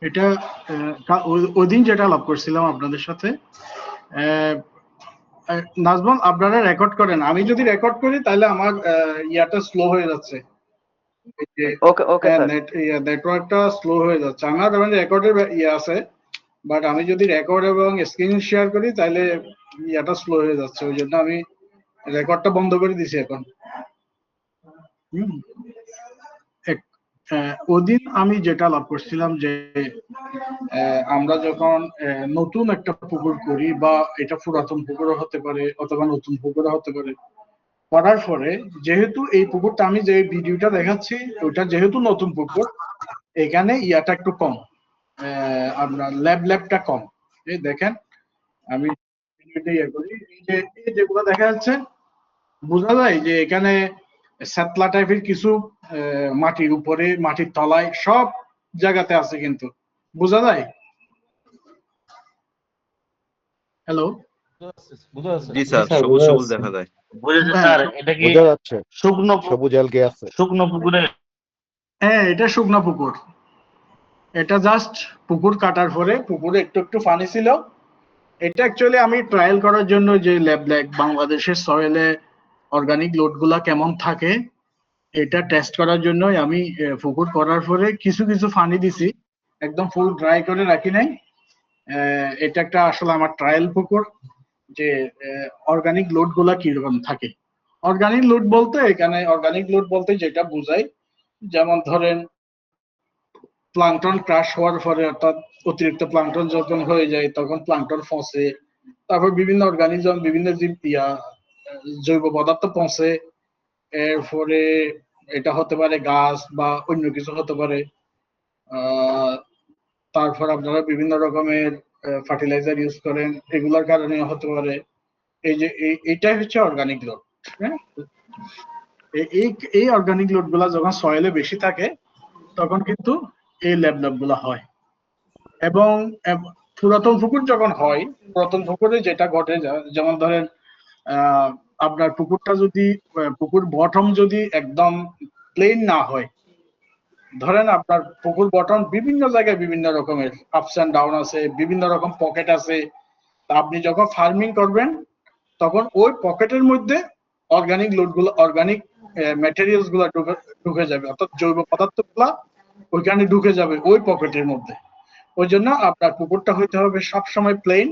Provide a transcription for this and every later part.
এটা ওই দিন যেটা আলাপ করছিলাম আপনাদের সাথে, নাজমুল আপনারা রেকর্ড করেন, আমি যদি রেকর্ড করি তাহলে আমার ইয়াটা স্লো হয়ে যাচ্ছে, ওকে ওকে স্যার, নেটওয়ার্কটা স্লো হয়ে যাচ্ছে। আমার রেকর্ডের ইয়ে আছে, বাট আমি যদি রেকর্ড এবং স্ক্রিন শেয়ার করি তাহলে ইয়াটা স্লো হয়ে যাচ্ছে, ওই জন্য আমি রেকর্ডটা বন্ধ করে দিছি এখন। ওদিন আমি যেটা লাভ করছিলাম যে আমরা যখন নতুন একটা পুকুর করি, বা এটা পুরাতন পুকুরও হতে পারে অথবা নতুন পুকুরও হতে পারে, করার পরে যেহেতু এই পুকুরটা আমি যে ভিডিওটা দেখাচ্ছি ওইটা যেহেতু নতুন পুকুর, এখানে ইয়াটা একটু কম, আপনার ল্যাবটা কম। এই দেখেন আমি ইয়ে করি, এই যেগুলো দেখা যাচ্ছে বোঝা যায় যে এখানে স্যাতলা টাইপের কিছু মাটির উপরে, মাটির তলায় সব জায়গাতে আছে, কিন্তু বোঝা যায়। হ্যালো, জি স্যার, সবুজ সবুজ দেখা যায়। বুঝেছে স্যার, এটা কি বোঝা যাচ্ছে শুকনো সবুজ অ্যালগে আছে। শুকনো পুকুরে? হ্যাঁ, এটা শুকনো পুকুর। এটা জাস্ট পুকুর কাটার পরে পুকুরে একটু একটু পানি ছিল। এটা অ্যাকচুয়ালি আমি ট্রায়াল করার জন্য যে ল্যাব বাংলাদেশের সয়েলে অর্গানিক লোড গুলা কেমন থাকে এটা টেস্ট করার জন্যই আমি পুকুর করার পরে কিছু কিছু পানি দিছি, একদম ফুল ড্রাই করে রাখি নাই। এটা একটা আসলে আমার ট্রায়াল পুকুর, যে অর্গানিক লোড গুলা কিরকম থাকে। অর্গানিক লোড বলতে এখানে অর্গানিক লোড বলতে যেটা বোঝায়, যেমন ধরেন প্লাঙ্কটন ক্রাশ হওয়ার পরে, অর্থাৎ অতিরিক্ত প্লাঙ্কটন যখন হয়ে যায় তখন প্লাঙ্কটন ফসে, তারপর বিভিন্ন অর্গানিজম, বিভিন্ন জীব জৈব পদার্থ পচে, এরপরে এটা হতে পারে গাছ বা অন্য কিছু হতে পারে। তারপর আপনারা বিভিন্ন রকমের ফার্টিলাইজার ইউজ করেন, এগুলোর কারণে হতে পারে। এই যে এইটাই হচ্ছে অর্গানিক লোড। হ্যাঁ, এই অর্গানিক লোড গুলা যখন সয়েলে বেশি থাকে তখন কিন্তু এই ল্যাব গুলা হয়। এবং পুরাতন পুকুর যখন হয়, পুরাতন পুকুরে যেটা ঘটে, যেমন ধরেন আপনার পুকুরটা যদি পুকুর বটম যদি একদম প্লেন না হয়, ধরেন আপনার পুকুর বটম বিভিন্ন জায়গায় বিভিন্ন রকমের আপস এন্ড ডাউন আছে, বিভিন্ন রকম পকেট আছে, আপনি যখন ফার্মিং করবেন তখন ওই পকেটের মধ্যে অর্গানিক লোড গুলো, অর্গানিক ম্যাটেরিয়ালস গুলা ঢুকে যাবে, অর্থাৎ জৈব পদার্থ গুলা ওইখানে ঢুকে যাবে ওই পকেটের মধ্যে। ওই জন্য আপনার পুকুরটা হইতে হবে সবসময় প্লেন,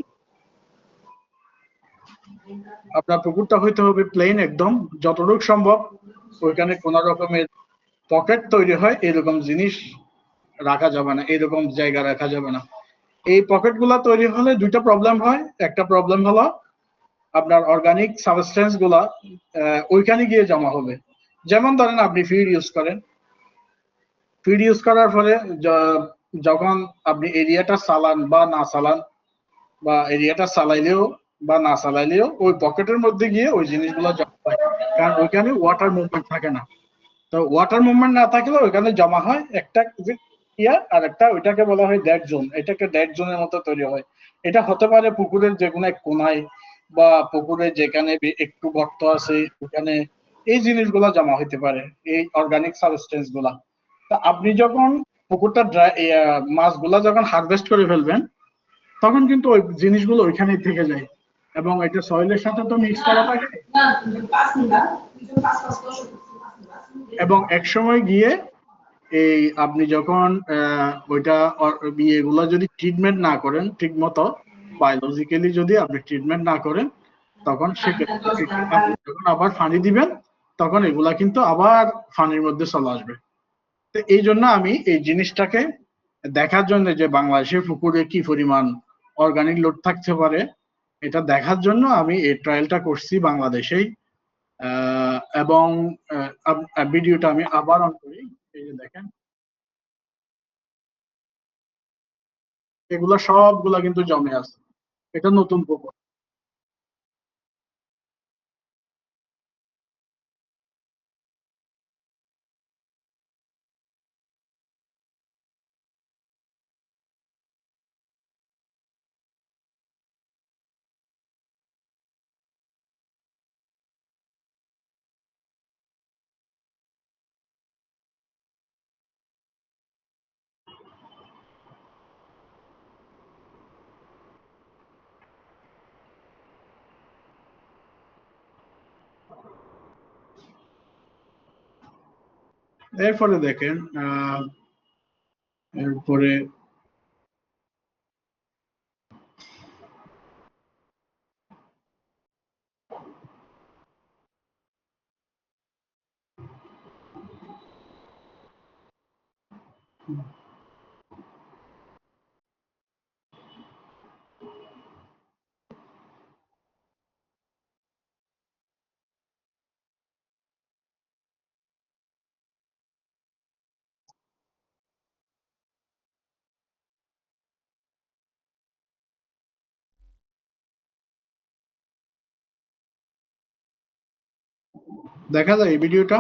আপনার পুকুরটা হইতে হবে প্লেন একদম, যতটুকু সম্ভব ওইখানে কোন রকমের পকেট তৈরি হয় এরকম জিনিস রাখা যাবে না, এরকম জায়গা রাখা যাবে না। এই পকেট গুলা তৈরি হলে দুইটা প্রবলেম হয়। একটা প্রবলেম হলো আপনার অর্গানিক সাবস্টেন্স গুলা ওইখানে গিয়ে জমা হবে। যেমন ধরেন আপনি ফিড ইউজ করেন, ফিড ইউজ করার ফলে যখন আপনি এরিয়াটা চালান বা না চালান, বা এরিয়াটা চালাইলেও বা না চালাইলেও ওই পকেটের মধ্যে গিয়ে ওই জিনিসগুলো জমা হয়, কারণ ওইখানে ওয়াটার মুভমেন্ট থাকে না। তো ওয়াটার মুভমেন্ট না থাকলে ওইখানে জমা হয় একটা আর একটা, ওইটাকে বলা হয় ডেড জোন। এটা একটা ডেড জোনের মতো তৈরি হয়। এটা হতে পারে পুকুরের যে কোনো এক কোনায়, বা পুকুরে যেখানে একটু গর্ত আছে ওখানে এই জিনিসগুলা জমা হইতে পারে, এই অর্গানিক সাবস্টেন্স গুলা। তা আপনি যখন পুকুরটা মাছগুলা যখন হারভেস্ট করে ফেলবেন তখন কিন্তু ওই জিনিসগুলো ওইখানেই থেকে যায়, এবং এটা সয়েলের সাথে তো মিক্স করা থাকে, এবং এক সময় গিয়ে এই আপনি যখন ওইটা এগুলা যদি ট্রিটমেন্ট না করেন ঠিক মতো, বায়োলজিক্যালি যদি আপনি ট্রিটমেন্ট না করেন, তখন আপনি যখন আবার পানি দিবেন তখন এগুলা কিন্তু আবার পানির মধ্যে চলে আসবে। তো এই জন্য আমি এই জিনিসটাকে দেখার জন্য যে বাংলাদেশের পুকুরে কি পরিমাণ অর্গানিক লোড থাকতে পারে এটা দেখার জন্য আমি এই ট্রায়ালটা করছি বাংলাদেশেই। এবং ভিডিওটা আমি আবার অন করি, এই যে দেখেন এগুলা সবগুলা কিন্তু জমে আছে, এটা নতুন পুকুর। এরপরে দেখেন এরপরে দেখা যায় এই ভিডিওটা?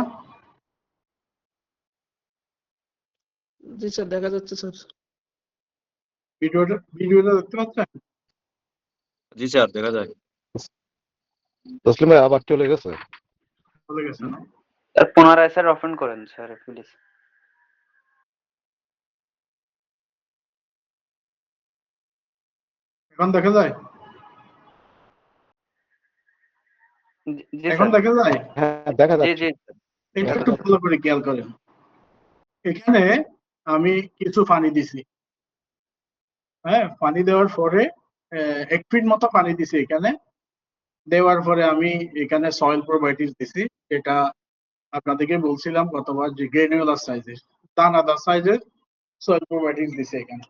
জি স্যার, দেখা যাচ্ছে স্যার। ভিডিওটা দেখতে পাচ্ছেন? জি স্যার, দেখা যায়। তসলিম ভাই আবার চলে গেছে। চলে গেছে না? স্যার পুনরায় স্যার ওপেন করেন স্যার প্লিজ। এখন দেখা যায়? জি এখন স্যার। দেখা যায়? হ্যাঁ দেখা জি যাচ্ছে। জি এটা একটু ভালো করে খেয়াল করেন। এখানে আমি কিছু পানি দিছি, হ্যাঁ, পানি দেওয়ার পরে 1 ফিট মতো পানি দিছি এখানে। দেওয়ার পরে আমি এখানে সয়েল প্রোবায়োটিক্স দিছি, যেটা আপনাদেরকে বলছিলাম গতবার, যে গ্রানুলার সাইজের, দানাদার সাইজের সয়েল প্রোবায়োটিক্স দিছি এখানে।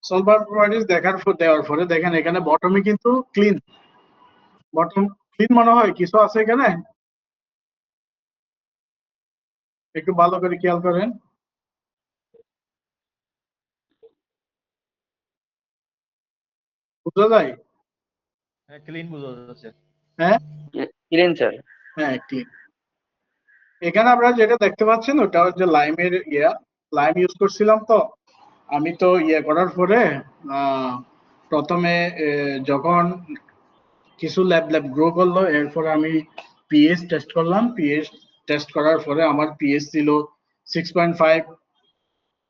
সয়েল প্রোবায়োটিক্স দেওয়ার পরে দেখেন এখানে বটমে কিন্তু ক্লিন, বটম ক্লিন মনে হয়। কিছু আছে এখানে? একটু ভালো করে খেয়াল করেন। বুঝা যায়? হ্যাঁ, ক্লিন বোঝা যাচ্ছে। হ্যাঁ ক্লিন স্যার। হ্যাঁ ক্লিন। এখানে আপনারা যেটা দেখতে পাচ্ছেন ওটা হচ্ছে লাইমের লাইম ইউজ করছিলাম। তো আমি তো করার পরে প্রথমে যখন কিছু ল্যাব গ্রো করলো, এরপরে আমি পিএইচ টেস্ট করলাম। পিএইচ টেস্ট করার পরে আমার পিএইচ ছিল 6.5,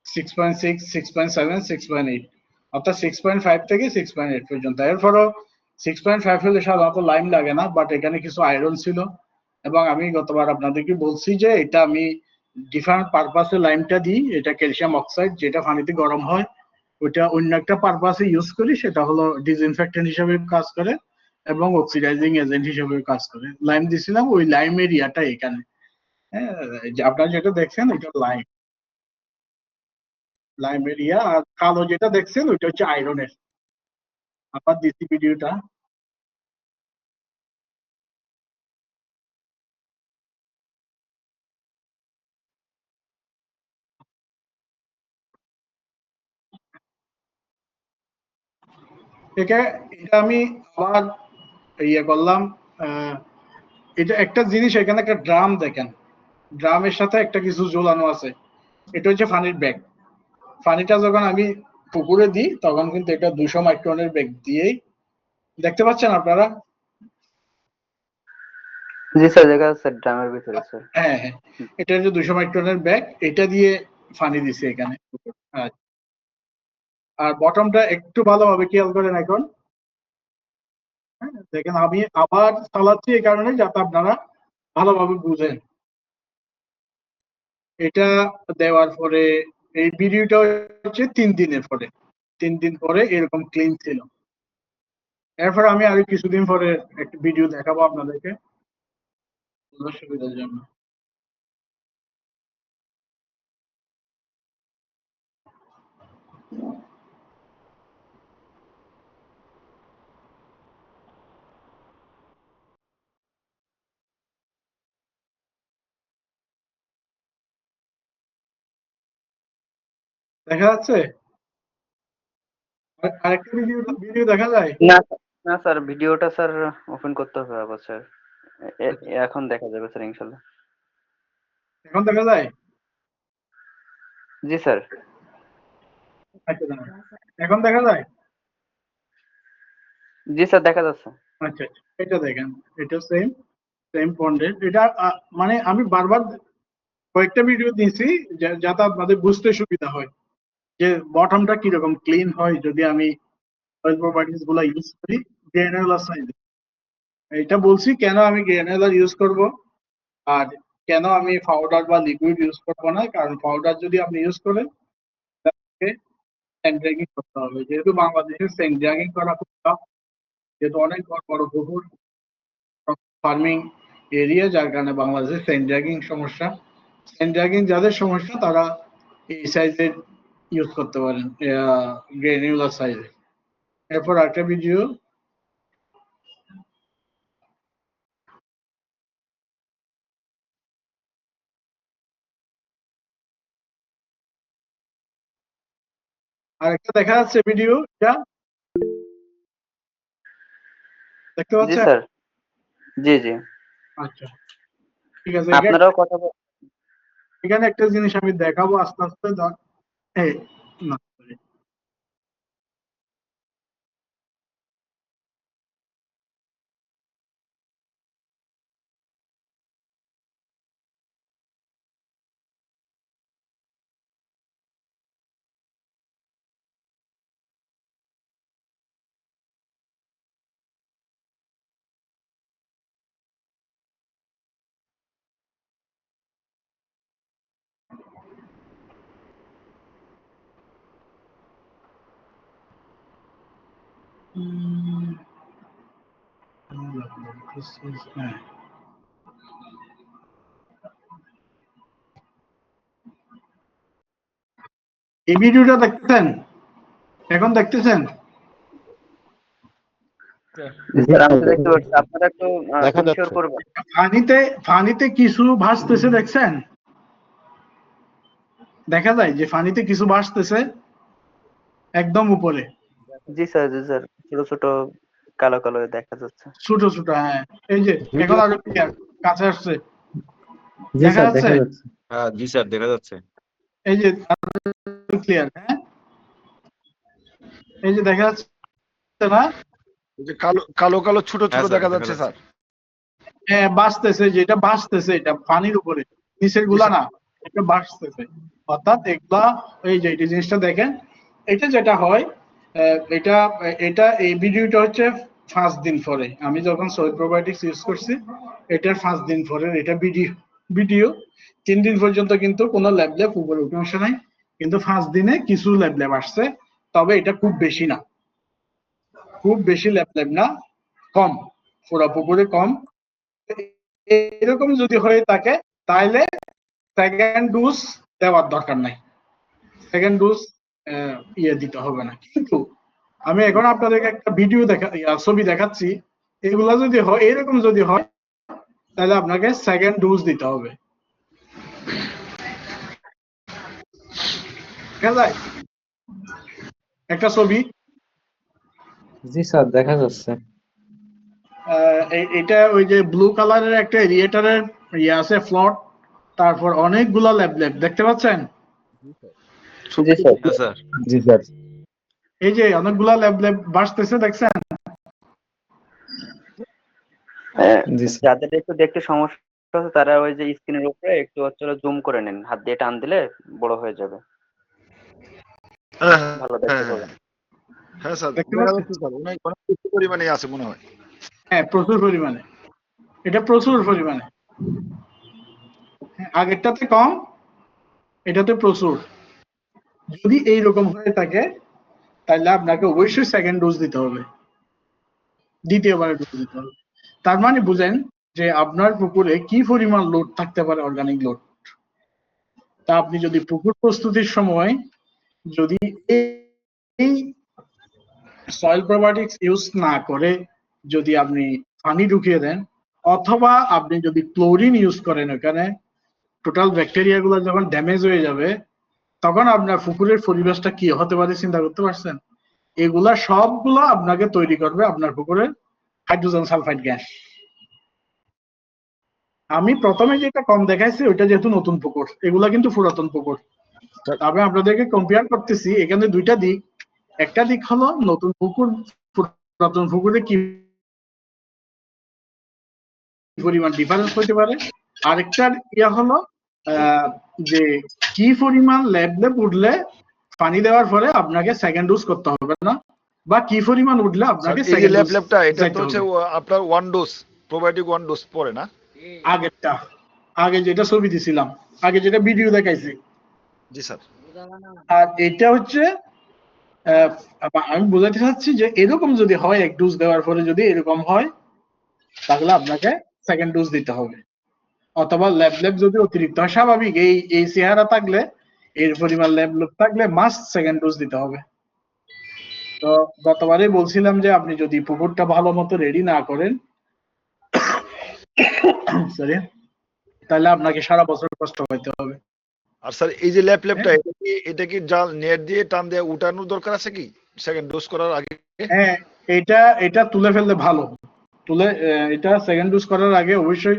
6.6, 6.7, 6.8, অর্থাৎ 6.5 থেকে 6.8 পর্যন্ত। এরপরও 6.5 হলে সাধারণত লাইম লাগে না, বাট এখানে কিছু আয়রন ছিল। এবং আমি গতবার আপনাদেরকে বলছি যে এটা আমি ডিফারেন্ট পারপাসে লাইমটা দিই। এটা ক্যালসিয়াম অক্সাইড, যেটা পানিতে গরম হয়, ওইটা অন্য একটা পারপাসে ইউজ করি, সেটা হলো ডিসইনফেক্টেন্ট হিসেবে কাজ করে এবং অক্সিডাইজিং এজেন্ট হিসেবে কাজ করে। লাইম দিছিলাম, ওই লাইমের ইয়াটা এখানে, হ্যাঁ, আপনারা যেটা দেখছেন এটা লাইমের ইয়া। আর কালো যেটা দেখছেন ওইটা হচ্ছে আয়রনের। আবার দিচ্ছি ভিডিওটা। এটা আমি আবার করলাম। এটা একটা জিনিস, এখানে একটা ড্রাম দেখেন, ড্রামের সাথে একটা কিছু ঝোলানো আছে। এটা হচ্ছে পানির ব্যাগ। পানিটা যখন আমি পুকুরে দিই তখন কিন্তু এটা 200 মাইক্রনের ব্যাগ দিয়েই, দেখতে পাচ্ছেন আপনারা? জি স্যার, দেখা যাচ্ছে ড্রামের ভিতরে স্যার। হ্যাঁ হ্যাঁ, এটা হচ্ছে 200 মাইক্রনের ব্যাগ, এটা দিয়ে পানি দিছে এখানে। আর বটমটা একটু ভালোভাবে খেয়াল করেন এখন। দেখেন আমি আবার চালাচ্ছি এই কারণে যাতে আপনারা ভালোভাবে বুঝেন। এটা দেওয়ার পরে এই ভিডিওটা হচ্ছে 3 দিনের পরে, 3 দিন পরে এরকম ক্লিন ছিল। এরপর আমি আরো কিছুদিন পরে একটা ভিডিও দেখাবো আপনাদেরকে বোঝার সুবিধার জন্য। দেখা যাচ্ছে? আরেকটা ভিডিও দেখা যায়? না না স্যার, ভিডিওটা স্যার ওপেন করতে হবে আবার স্যার। এখন দেখা যাবে স্যার ইনশাল্লাহ। এখন দেখা যায়? জি স্যার। আচ্ছা দাঁড়ান। এখন দেখা যায়? জি স্যার, দেখা যাচ্ছে। আচ্ছা আচ্ছা, এটা দেখেন, এটা সেম কন্টেন্ট। এটা মানে আমি বারবার কয়েকটা ভিডিও দিয়েছি যাতে আপনাদের বুঝতে সুবিধা হয় যে বটমটা কিরকম ক্লিন হয় যদি আমি অয়েল প্রপার্টিজ গুলা ইউজ করি গ্রানুলার সাইজে। এটা বলছি কেন আমি গ্রানুলার ইউজ করব। আর কেন আমি পাউডার বা লিকুইড ইউজ করবো না, কারণ পাউডার যদি আপনি ইউজ করেন তাহলে স্যান্ড ড্রাগিং করতে হবে। যেহেতু বাংলাদেশে স্যান্ড ড্রাগিং করা খুব tough, যেহেতু অনেক বড় বড় পুকুর ফার্মিং এরিয়া, যার কারণে বাংলাদেশে স্যান্ড ড্রাগিং সমস্যা। স্যান্ড ড্রাগিং যাদের সমস্যা তারা এই সাইজের ইউজ করতে পারেন, গ্রেনুলার সাইজে। এরপর একটা ভিডিও, আরেকটা দেখা যাচ্ছে ভিডিও, এটা দেখতে জি পাচ্ছেন? স্যার, জি জি। আচ্ছা, ঠিক আছে। আপনারাও কথা এখানে একটা জিনিস আমি দেখাবো আস্তে আস্তে। এই, না, sorry। হ্যাঁ, এই ভিডিওটা দেখতেছেন? এখন দেখতেছেন? স্যার আমি তো দেখতে পাচ্ছি, আপনারা একটু দেখা ইনশিওর যাচ্ছে। করবেন। পানিতে কিছু ভাসতেছে, দেখছেন? দেখা যায় যে পানিতে কিছু ভাসতেছে একদম উপরে, জি স্যার, জি স্যার, ছোট ছোট কালো কালো দেখা যাচ্ছে। ছোট ছোট। হ্যাঁ, এই যে এখন আরো ক্লিয়ার, কাছে আসছে, জি দেখা স্যার, যাচ্ছে? দেখা যাচ্ছে। হ্যাঁ জি স্যার, দেখা যাচ্ছে। এই যে ক্লিয়ার, হ্যাঁ, এই যে দেখা যাচ্ছে না? ওই যে কালো কালো কালো ছোট ছোট হ্যাঁ স্যার, দেখা দেখা যাচ্ছে যাচ্ছে। স্যার। হ্যাঁ, ভাসতেছে, যেটা ভাসতেছে এটা পানির উপরে, নিচের গুলা না, এটা ভাসতেছে। অর্থাৎ এগুলা, এই যে এই জিনিসটা দেখেন, এটা যেটা হয়, এটা এটা এই ভিডিওটা হচ্ছে 5 দিন পরে, আমি যখন সয়েল প্রোবায়োটিক্স ইউজ করছি এটার 5 দিন পরে এটা ভিডিও 3 দিন পর্যন্ত কিন্তু কোনো ল্যাবলেব উপরে উঠে আসে নাই, কিন্তু 5 দিনে কিছু ল্যাবলেব আসছে। তবে এটা খুব বেশি না, খুব বেশি ল্যাবলেব না, কম, পুরা পুকুরে কম। এরকম যদি হয়ে থাকে তাহলে সেকেন্ড ডোজ দেওয়ার দরকার নাই, সেকেন্ড ডোজ দিতে হবে না। কিন্তু আমি এখন আপনাদেরকে একটা ভিডিও ছবি দেখাচ্ছি, এগুলা যদি হয়, এরকম যদি হয় তাহলে আপনাকে সেকেন্ড ডোজ দিতে হবে। দেখা যায় একটা ছবি, জি স্যার, দেখা যাচ্ছে। এটা ওই যে ব্লু কালারের একটা এরিয়েটারের আছে ফ্লট, তারপর অনেকগুলা ল্যাব দেখতে পাচ্ছেন? জি স্যার, হ্যাঁ স্যার। জি স্যার। এই যে অনেকগুলা ল্যাব ভাসতেছে, দেখছেন? জি স্যার। যাদের একটু দেখতে সমস্যা হচ্ছে তারা ওই যে স্ক্রিনের উপরে একটু হচ্ছে জুম করে নেন, হাত দিয়ে টান দিলে বড় হয়ে যাবে, হ্যাঁ ভালো দেখতে হ্যাঁ পাবেন। হ্যাঁ স্যার, দেখতে দেখা পাচ্ছেন? যাচ্ছে স্যার, অনেক অনেক বেশি পরিমাণে আছে মনে হয়। হ্যাঁ, প্রচুর পরিমাণে, এটা প্রচুর পরিমাণে। আগেরটাতে কম, এটাতে প্রচুর। যদি এইরকম হয়ে থাকে তাহলে আপনাকে অবশ্যই সেকেন্ড ডোজ দিতে হবে, দ্বিতীয়বারের ডোজ দিতে হবে। তার মানে বুঝেন যে আপনার পুকুরে কি পরিমাণ লোড থাকতে পারে, অর্গানিক লোড। তা আপনি যদি পুকুর প্রস্তুতির সময় যদি এই সয়েল প্রোবায়োটিক্স ইউজ না করে যদি আপনি পানি ঢুকিয়ে দেন, অথবা আপনি যদি ক্লোরিন ইউজ করেন, ওখানে টোটাল ব্যাকটেরিয়া গুলো যখন ড্যামেজ হয়ে যাবে, তখন আপনার পুকুরের পরিবেশটা কি হতে পারে চিন্তা করতে পারছেন? এগুলা সবগুলো আপনাকে তৈরি করবে আপনার পুকুরের হাইড্রোজেন সালফাইড গ্যাস। আমি প্রথমে যেটা কম দেখাইছি ওইটা যেহেতু নতুন পুকুর, এগুলা কিন্তু পুরাতন পুকুর। তবে আপনাদেরকে কম্পেয়ার করতেছি, এখানে দুইটা দিক। একটা দিক হলো নতুন পুকুর, পুরাতন পুকুরে কি পরিমাণ ডিফারেন্স হতে পারে। আরেকটা ইয়া হলো যে কি পরিমাণ ল্যাব উঠলে পানি দেওয়ার পরে আপনাকে সেকেন্ড ডোজ করতে হবে না, বা কি পরিমাণ উঠলে স্যার, আপনাকে এই যে সেকেন্ড ডোজ ল্যাবটা এটা তো চাইতে হচ্ছে হবে। আপনার one dose probiotic one dose পড়ে না? আগেরটা আগে যেটা ছবি দিছিলাম, আগে যেটা ভিডিও দেখাইছি। জি স্যার। আর এটা হচ্ছে আমি বোঝাতে চাচ্ছি যে এরকম যদি হয়, এক ডোজ দেওয়ার পরে যদি এরকম হয়, তাহলে আপনাকে সেকেন্ড ডোজ দিতে হবে। অথবা ল্যাব যদি অতিরিক্ত হয়, স্বাভাবিক এই চেহারা থাকলে, এর পরিমাণ ল্যাব থাকলে মাস্ট সেকেন্ড ডোজ দিতে হবে। তো গতবারে বলছিলাম যে আপনি যদি পুকুরটা ভালো মতো রেডি না করেন, সরি, তাহলে আপনাকে সারা বছর কষ্ট পাইতে হবে। আর স্যার এই যে ল্যাপটা এটা কি জাল নেট দিয়ে টান দিয়ে উঠানোর দরকার আছে কি সেকেন্ড ডোজ করার আগে? হ্যাঁ, এটা তুলে ফেললে ভালো। এটা সেকেন্ড ডোজ করার আগে অবশ্যই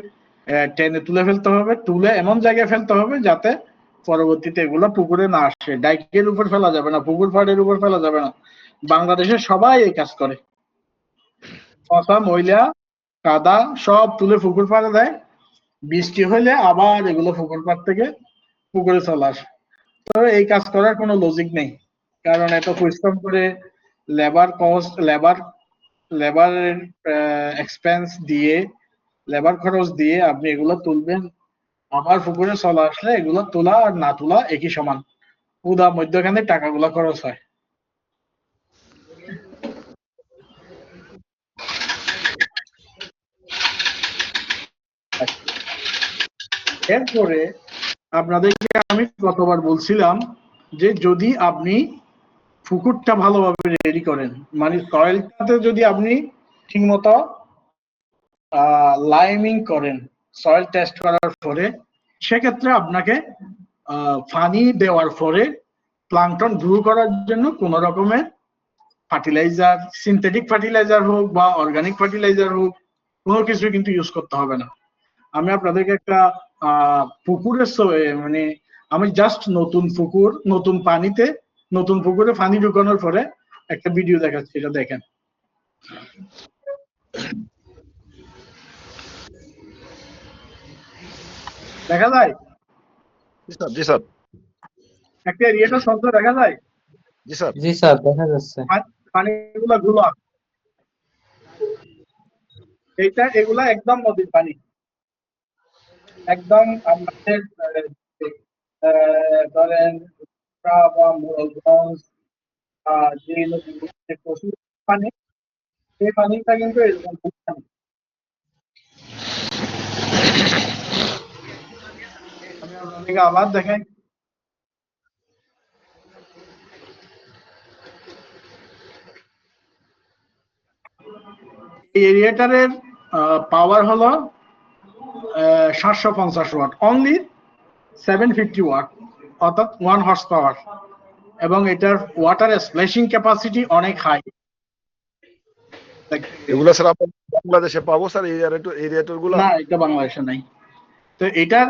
টেনে তুলে ফেলতে হবে। তুলে এমন জায়গায় ফেলতে হবে যাতে পরবর্তীতে এগুলো পুকুরে না আসে। ডাইকের উপর ফেলা যাবে না, পুকুর পাড়ের উপর ফেলা যাবে না। বাংলাদেশে সবাই এই কাজ করে, পচা ময়লা কাদা সব তুলে পুকুর পাড়ে দেয়, বৃষ্টি হলে আবার এগুলো পুকুর পাড় থেকে পুকুরে চলে আসে। তো এই কাজ করার কোনো লজিক নেই, কারণ এত পরিশ্রম করে লেবার কস্ট, লেবারের এক্সপেন্স দিয়ে, লেবার খরচ দিয়ে আপনি এগুলো তুলবেন, আবার পুকুরে চলে আসলে এগুলো তোলা আর না তোলা একই সমান, পুরা মধ্যখানে টাকাগুলো খরচ হয়। এরপরে আপনাদেরকে আমি গতবার বলছিলাম যে যদি আপনি পুকুরটা ভালোভাবে রেডি করেন, মানে সয়েলটাতে যদি আপনি ঠিকমতো লাইমিং করেন, সয়েল টেস্ট করার পরে, সেক্ষেত্রে আপনাকে পানি দেওয়ার পরে প্লাঙ্কটন গ্রো করার জন্য কোন রকমের ফার্টিলাইজার, সিনথেটিক ফার্টিলাইজার হোক বা অর্গানিক ফার্টিলাইজার হোক, কোনো কিছু কিন্তু ইউজ করতে হবে না। আমি আপনাদেরকে একটা পুকুরের মানে আমি জাস্ট নতুন পানিতে, নতুন পুকুরে পানি ঢুকানোর পরে একটা ভিডিও দেখাচ্ছি, এটা দেখেন। দেখা যায় জি স্যার। একটা এরিয়াটা শব্দ দেখা যায়। জি স্যার। জি স্যার দেখা যাচ্ছে। পানিগুলা ঘোলা, এগুলা একদম নদীর পানি, একদম আমাদের ধরেন বা মোরলগঞ্জ যে নদীগুলোতে প্রচুর পানি, সেই পানিটা কিন্তু এরকম পানি। আমি আপনাদেরকে আবার দেখাই। এই এরিয়াটারের পাওয়ার হলো 750 ওয়াট, অনলি 750 ওয়াট, অর্থাৎ 1 হর্স পাওয়ার, এবং এটার ওয়াটার স্প্ল্যাশিং ক্যাপাসিটি অনেক হাই। এগুলো স্যার আমরা বাংলাদেশে পাবো স্যার এরিয়াটর গুলো? না, এটা বাংলাদেশে নাই। তো এটার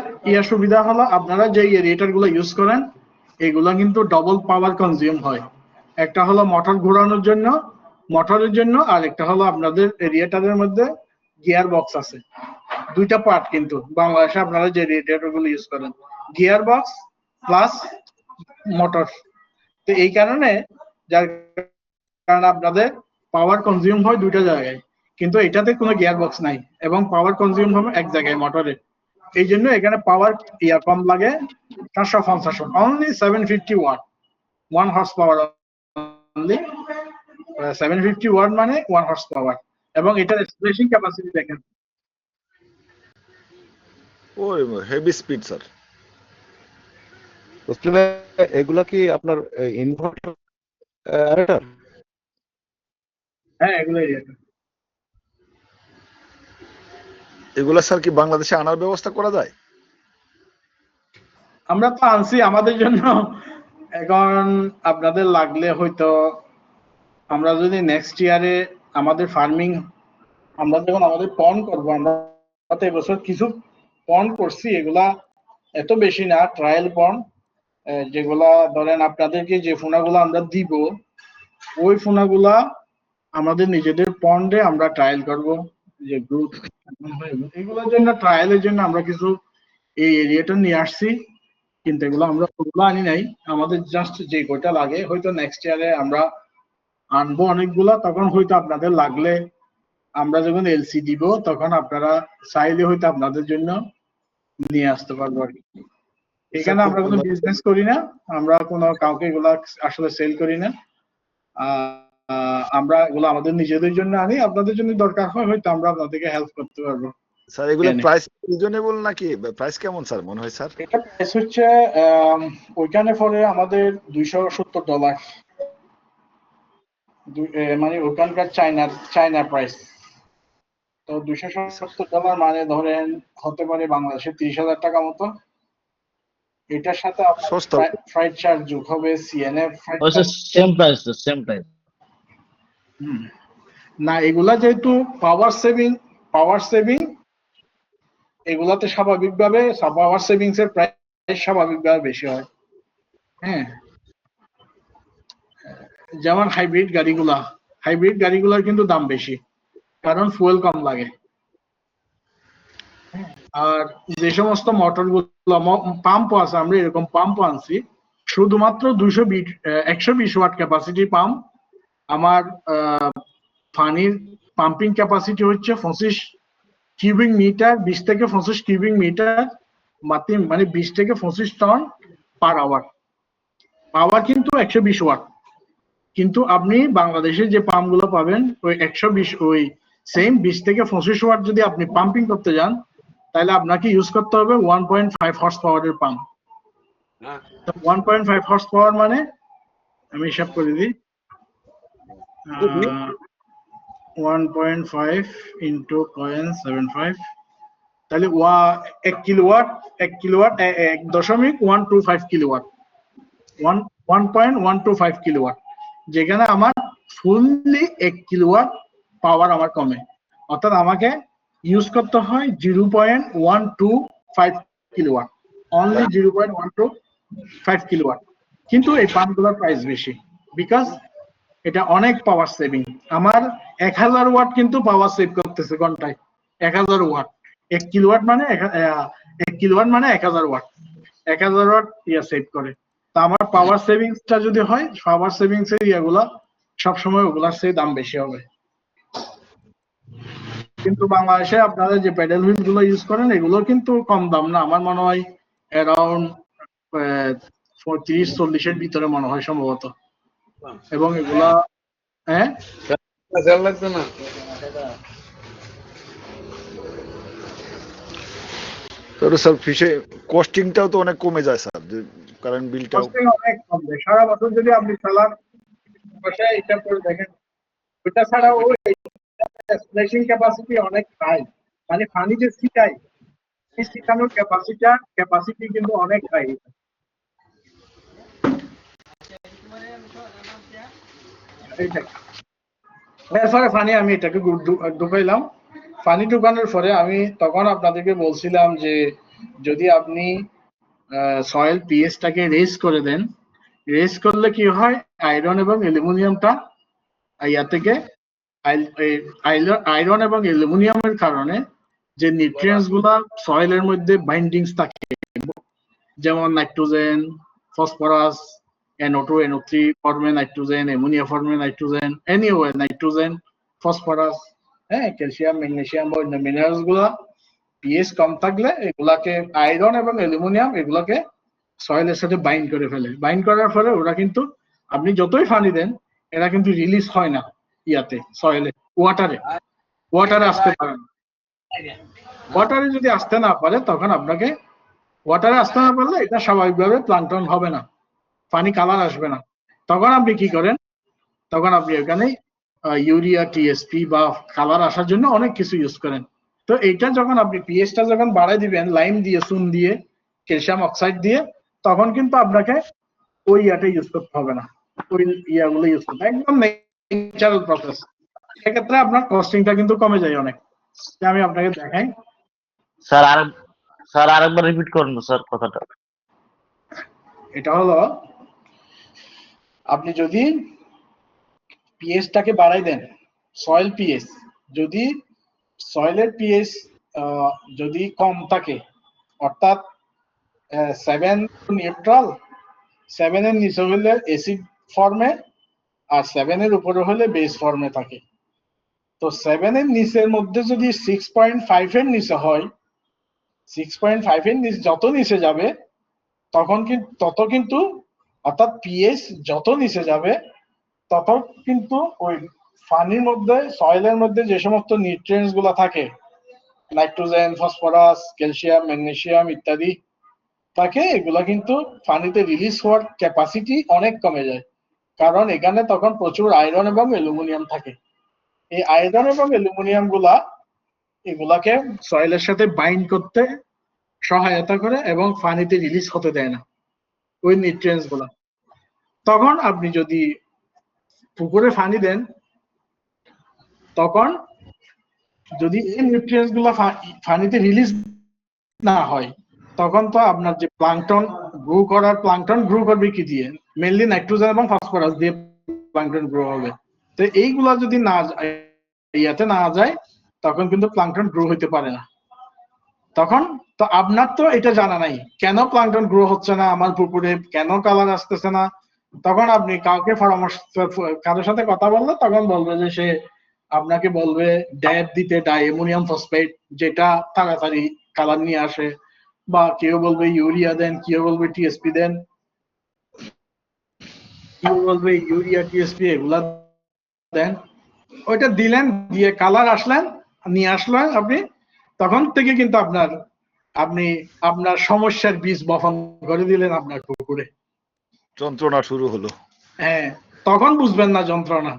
সুবিধা হলো আপনারা যে এরিয়েটার গুলো ইউজ করেন, এগুলো কিন্তু ডবল পাওয়ার কনজিউম হয়। একটা হলো মোটর ঘোরানোর জন্য, মোটরের জন্য, আর একটা হলো আপনাদের এরিয়েটারের মধ্যে গিয়ার বক্স আছে। দুইটা পার্ট কিন্তু বাংলাদেশে আপনারা যে এরিয়েটার গুলো ইউজ করেন, গিয়ার বক্স প্লাস মোটর। তো এই কারণে, যার কারণে আপনাদের পাওয়ার কনজিউম হয় দুইটা জায়গায়, কিন্তু এটাতে কোনো গিয়ার বক্স নাই এবং পাওয়ার কনজিউম হবে এক জায়গায়, মোটরে। এই জন্য এখানে পাওয়ার কম লাগে, 750 watt, only 750 watt, 1 horse power, only 750 watt মানে 1 হর্স পাওয়ার। এবং এটার স্প্ল্যাশিং ক্যাপাসিটি দেখেন, ওই হেভি স্পিড স্যার। তসলিম ভাই, এগুলা কি আপনার ইনভার্টার? হ্যাঁ এগুলো এগুলা স্যার কি বাংলাদেশে আনার ব্যবস্থা করা যায়? আমরা তো আনছি আমাদের জন্য। এখন আপনাদের লাগলে হয়তো আমরা যদি নেক্সট ইয়ারে আমাদের ফার্মিং, আমরা যখন আমাদের পন্ড করবো, আমরা তো এবছর কিছু পন্ড করছি, এগুলা এত বেশি না, ট্রায়াল পন্ড, যেগুলা ধরেন আপনাদেরকে যে ফোনাগুলো আমরা দিব, ওই ফোনাগুলা আমাদের নিজেদের পন্ডে আমরা ট্রায়াল করব, যে গ্রুপ এগুলোর জন্য, ট্রায়ালের জন্য আমরা কিছু এই এরিয়াটা নিয়ে আসছি, কিন্তু এগুলো আমরা ওগুলো আনি নাই। আমাদের জাস্ট যে কয়টা লাগে, হয়তো নেক্সট ইয়ারে আমরা আনবো অনেকগুলা, তখন হয়তো আপনাদের লাগলে আমরা যখন এলসি দিব, তখন আপনারা চাইলে হয়তো আপনাদের জন্য নিয়ে আসতে পারবো আর কি। এখানে আমরা কোনো বিজনেস করি না, আমরা কোনো কাউকে এগুলা আসলে সেল করি না। আমরা এগুলো আমাদের নিজেদের জন্য আনি, আপনাদের জন্য দরকার হয় হয়তো আমরা আপনাদেরকে হেল্প করতে পারবো। স্যার এগুলো কেনে। প্রাইস রিজনেবল নাকি প্রাইস কেমন স্যার মনে হয় স্যার? এটা প্রাইস হচ্ছে ওইখানে পরে আমাদের $270, মানে ওখানকার চায়না প্রাইস। তো $270 মানে ধরেন হতে পারে বাংলাদেশে 30,000 টাকা মতো। এটার সাথে আপনার সস্তা। ফ্রাইট চার্জ যোগ হবে, CNF fruit Also same price, the same price. না, এগুলা যেহেতু পাওয়ার সেভিং এগুলাতে স্বাভাবিকভাবে পাওয়ার সেভিংস এর প্রাইস স্বাভাবিকভাবে বেশি হয়। হ্যাঁ, যেমন হাইব্রিড গাড়িগুলার কিন্তু দাম বেশি, কারণ ফুয়েল কম লাগে। আর যে সমস্ত মোটর গুলো পাম্প আছে, আমরা এরকম পাম্প আনছি শুধুমাত্র 120 ওয়াট ক্যাপাসিটি পাম্প। আমার পানির পাম্পিং ক্যাপাসিটি হচ্ছে 25 কিউবিক মিটার, 20 থেকে 25 কিউবিক মিটার, মানে 20 থেকে 25 টন পার আওয়ার। পাওয়ার কিন্তু 120 ওয়াট। কিন্তু আপনি বাংলাদেশে যে পাম্প গুলো পাবেন ওই 120, ওই সেম 20 থেকে 25 ওয়াট যদি আপনি পাম্পিং করতে যান, তাহলে আপনাকে ইউজ করতে হবে 1.5 হর্স পাওয়ারের পাম্প। 1.5 হর্স পাওয়ার মানে আমি হিসাব করে দিই, 1.5 ইন্টু 0.75, তাহলে 1 কিলোওয়াট 1.125 কিলোওয়াট, 1.125 কিলোওয়াট, যেখানে আমার ফুললি 1 কিলোওয়াট পাওয়ার আমার কমে। অর্থাৎ আমাকে ইউজ করতে হয় 0.125 কিলোওয়াট, অনলি 0.125 কিলোওয়াট। কিন্তু এই পাম্পগুলোর প্রাইস বেশি, বিকজ এটা অনেক পাওয়ার সেভিং। আমার 1000 ওয়াট কিন্তু পাওয়ার সেভ করতেছে ঘন্টায়। 1000 ওয়াট, 1 কিলোওয়াট মানে 1000 ওয়াট, 1000 ওয়াট সেভ করে। তা আমার পাওয়ার সেভিংসটা যদি হয়, পাওয়ার সেভিংস এর ইয়েগুলা সবসময় ওগুলার চেয়ে দাম বেশি হবে। কিন্তু বাংলাদেশে আপনারা যে প্যাডেল হুইল গুলো ইউজ করেন এগুলো কিন্তু কম দাম না, আমার মনে হয় অ্যারাউন্ড 30-40 এর ভিতরে মনে হয় সম্ভবত। এবং এগুলা হ্যাঁ তো স্যার ফিশে কস্টিংটাও তো অনেক কমে যায় স্যার, যে কারেন্ট বিলটাও অনেক কম দেয়। সারা বছর যদি আপনি চালান, বসে এটা করে দেখেন, ওটা ছাড়াও স্প্ল্যাশিং ক্যাপাসিটি অনেক হাই, মানে পানি যে ছিটায় এই ছিটানোর ক্যাপাসিটি কিন্তু অনেক হাই। এরপরে পানি আমি এটাকে ঢুকাইলাম। পানি ঢুকানোর পরে আমি তখন আপনাদেরকে বলছিলাম যে যদি আপনি সয়েল পিএইচটাকে রেজ করে দেন, রেজ করলে কি হয়, আয়রন এবং অ্যালুমিনিয়ামটা ইয়া থেকে আয়রন এবং অ্যালুমিনিয়ামের কারণে যে নিউট্রিয়েন্টস গুলা সয়েলের মধ্যে বাইন্ডিংস থাকে, যেমন নাইট্রোজেন, ফসফরাস, NO2 NO3 ফর্মে নাইট্রোজেন, অ্যামোনিয়া ফর্মে নাইট্রোজেন, এনিওয়ে নাইট্রোজেন, ফসফরাস, হ্যাঁ, ক্যালসিয়াম, ম্যাগনেসিয়াম বা অন্য মিনারেলস গুলা পিএইচ কম থাকলে এগুলাকে আয়রন এবং অ্যালুমিনিয়াম এগুলাকে সয়েলের সাথে বাইন্ড করে ফেলে। বাইন্ড করার ফলে ওরা কিন্তু আপনি যতই পানি দেন এরা কিন্তু রিলিজ হয় না ইয়াতে, সয়েলে, ওয়াটারে আসতে পারে না। ওয়াটারে যদি আসতে না পারে তখন আপনাকে, ওয়াটারে আসতে না পারলে এটা স্বাভাবিকভাবে প্লাঙ্কটন হবে না, পানি কালার আসবে না। তখন আপনি কি করেন, তখন আপনি ওখানে ইউরিয়া, টিএসপি বা কালার আসার জন্য অনেক কিছু ইউজ করেন। তো এইটা যখন আপনি পিএইচটা যখন বাড়াই দিবেন লাইম দিয়ে, চুন দিয়ে, ক্যালসিয়াম অক্সাইড দিয়ে, তখন কিন্তু আপনাকে ওই ইয়াটা ইউজ করতে হবে না, ওই ইয়াগুলো ইউজ করতে, একদম ন্যাচারাল প্রসেস। সেক্ষেত্রে আপনার কস্টিংটা কিন্তু কমে যায় অনেক। আমি আপনাকে দেখাই। স্যার আরেকবার রিপিট করুন স্যার কথাটা। এটা হলো, আপনি যদি পিএইচটাকে বাড়াই দেন, সয়েল পিএইচ, যদি সয়েলের পিএইচ যদি কম থাকে, অর্থাৎ 7 নিউট্রাল, 7 এর নিচে হলে অ্যাসিড ফর্মে, আর 7 এর উপরে হলে বেস ফর্মে থাকে। তো 7 এর নিচের মধ্যে যদি 6.5 এর নিচে হয়, 6.5 এর যত নিচে যাবে তত কিন্তু অর্থাৎ পিএইচ যত নিচে যাবে তত কিন্তু ওই পানির মধ্যে সয়েলের মধ্যে যে সমস্ত নিউট্রিয়েন্টস গুলা থাকে, নাইট্রোজেন, ফসফরাস, ক্যালসিয়াম, ম্যাগনেসিয়াম ইত্যাদি থাকে, এগুলা কিন্তু পানিতে রিলিজ হওয়ার ক্যাপাসিটি অনেক কমে যায়। কারণ এখানে তখন প্রচুর আয়রন এবং অ্যালুমিনিয়াম থাকে। এই আয়রন এবং অ্যালুমিনিয়াম এগুলাকে সয়েলের সাথে বাইন্ড করতে সহায়তা করে এবং পানিতে রিলিজ হতে দেয় না ওই নিউট্রিয়েন্টস গুলা। তখন আপনি যদি পুকুরে পানি দেন, তখন যদি এই নিউট্রিয়েন্টস গুলা পানিতে রিলিজ না হয়, তখন তো আপনার যে প্লাঙ্কটন গ্রো করবে কি দিয়ে? মেইনলি নাইট্রোজেন এবং ফসফরাস দিয়ে প্লাঙ্কটন গ্রো হবে। তো এইগুলা যদি না যায় তখন কিন্তু প্লাঙ্কটন গ্রো হইতে পারে না। তখন তো আপনার তো এটা জানা নাই কেন প্লাঙ্কটন গ্রো হচ্ছে না আমার পুকুরে, কেন কালার আসতেছে না। তখন আপনি কারোর সাথে কথা বললে তখন বলবে যে সে আপনাকে বলবে ড্যাব দিতে, ডাইঅ্যামোনিয়াম ফসফেট, যেটা তাড়াতাড়ি কালার নিয়ে আসে, বা কেউ বলবে ইউরিয়া দেন, কেউ বলবে টিএসপি দেন, কেউ বলবে ইউরিয়া টিএসপি এগুলা দেন। ওইটা দিলেন, দিয়ে কালার নিয়ে আসলেন আপনি, তখন থেকে কিন্তু আপনি আপনার সমস্যার বীজ বপন করে দিলেন আপনার পুকুরে। যন্ত্রণা শুরু হলো। হ্যাঁ, তখন বুঝবেন না যন্ত্রণা,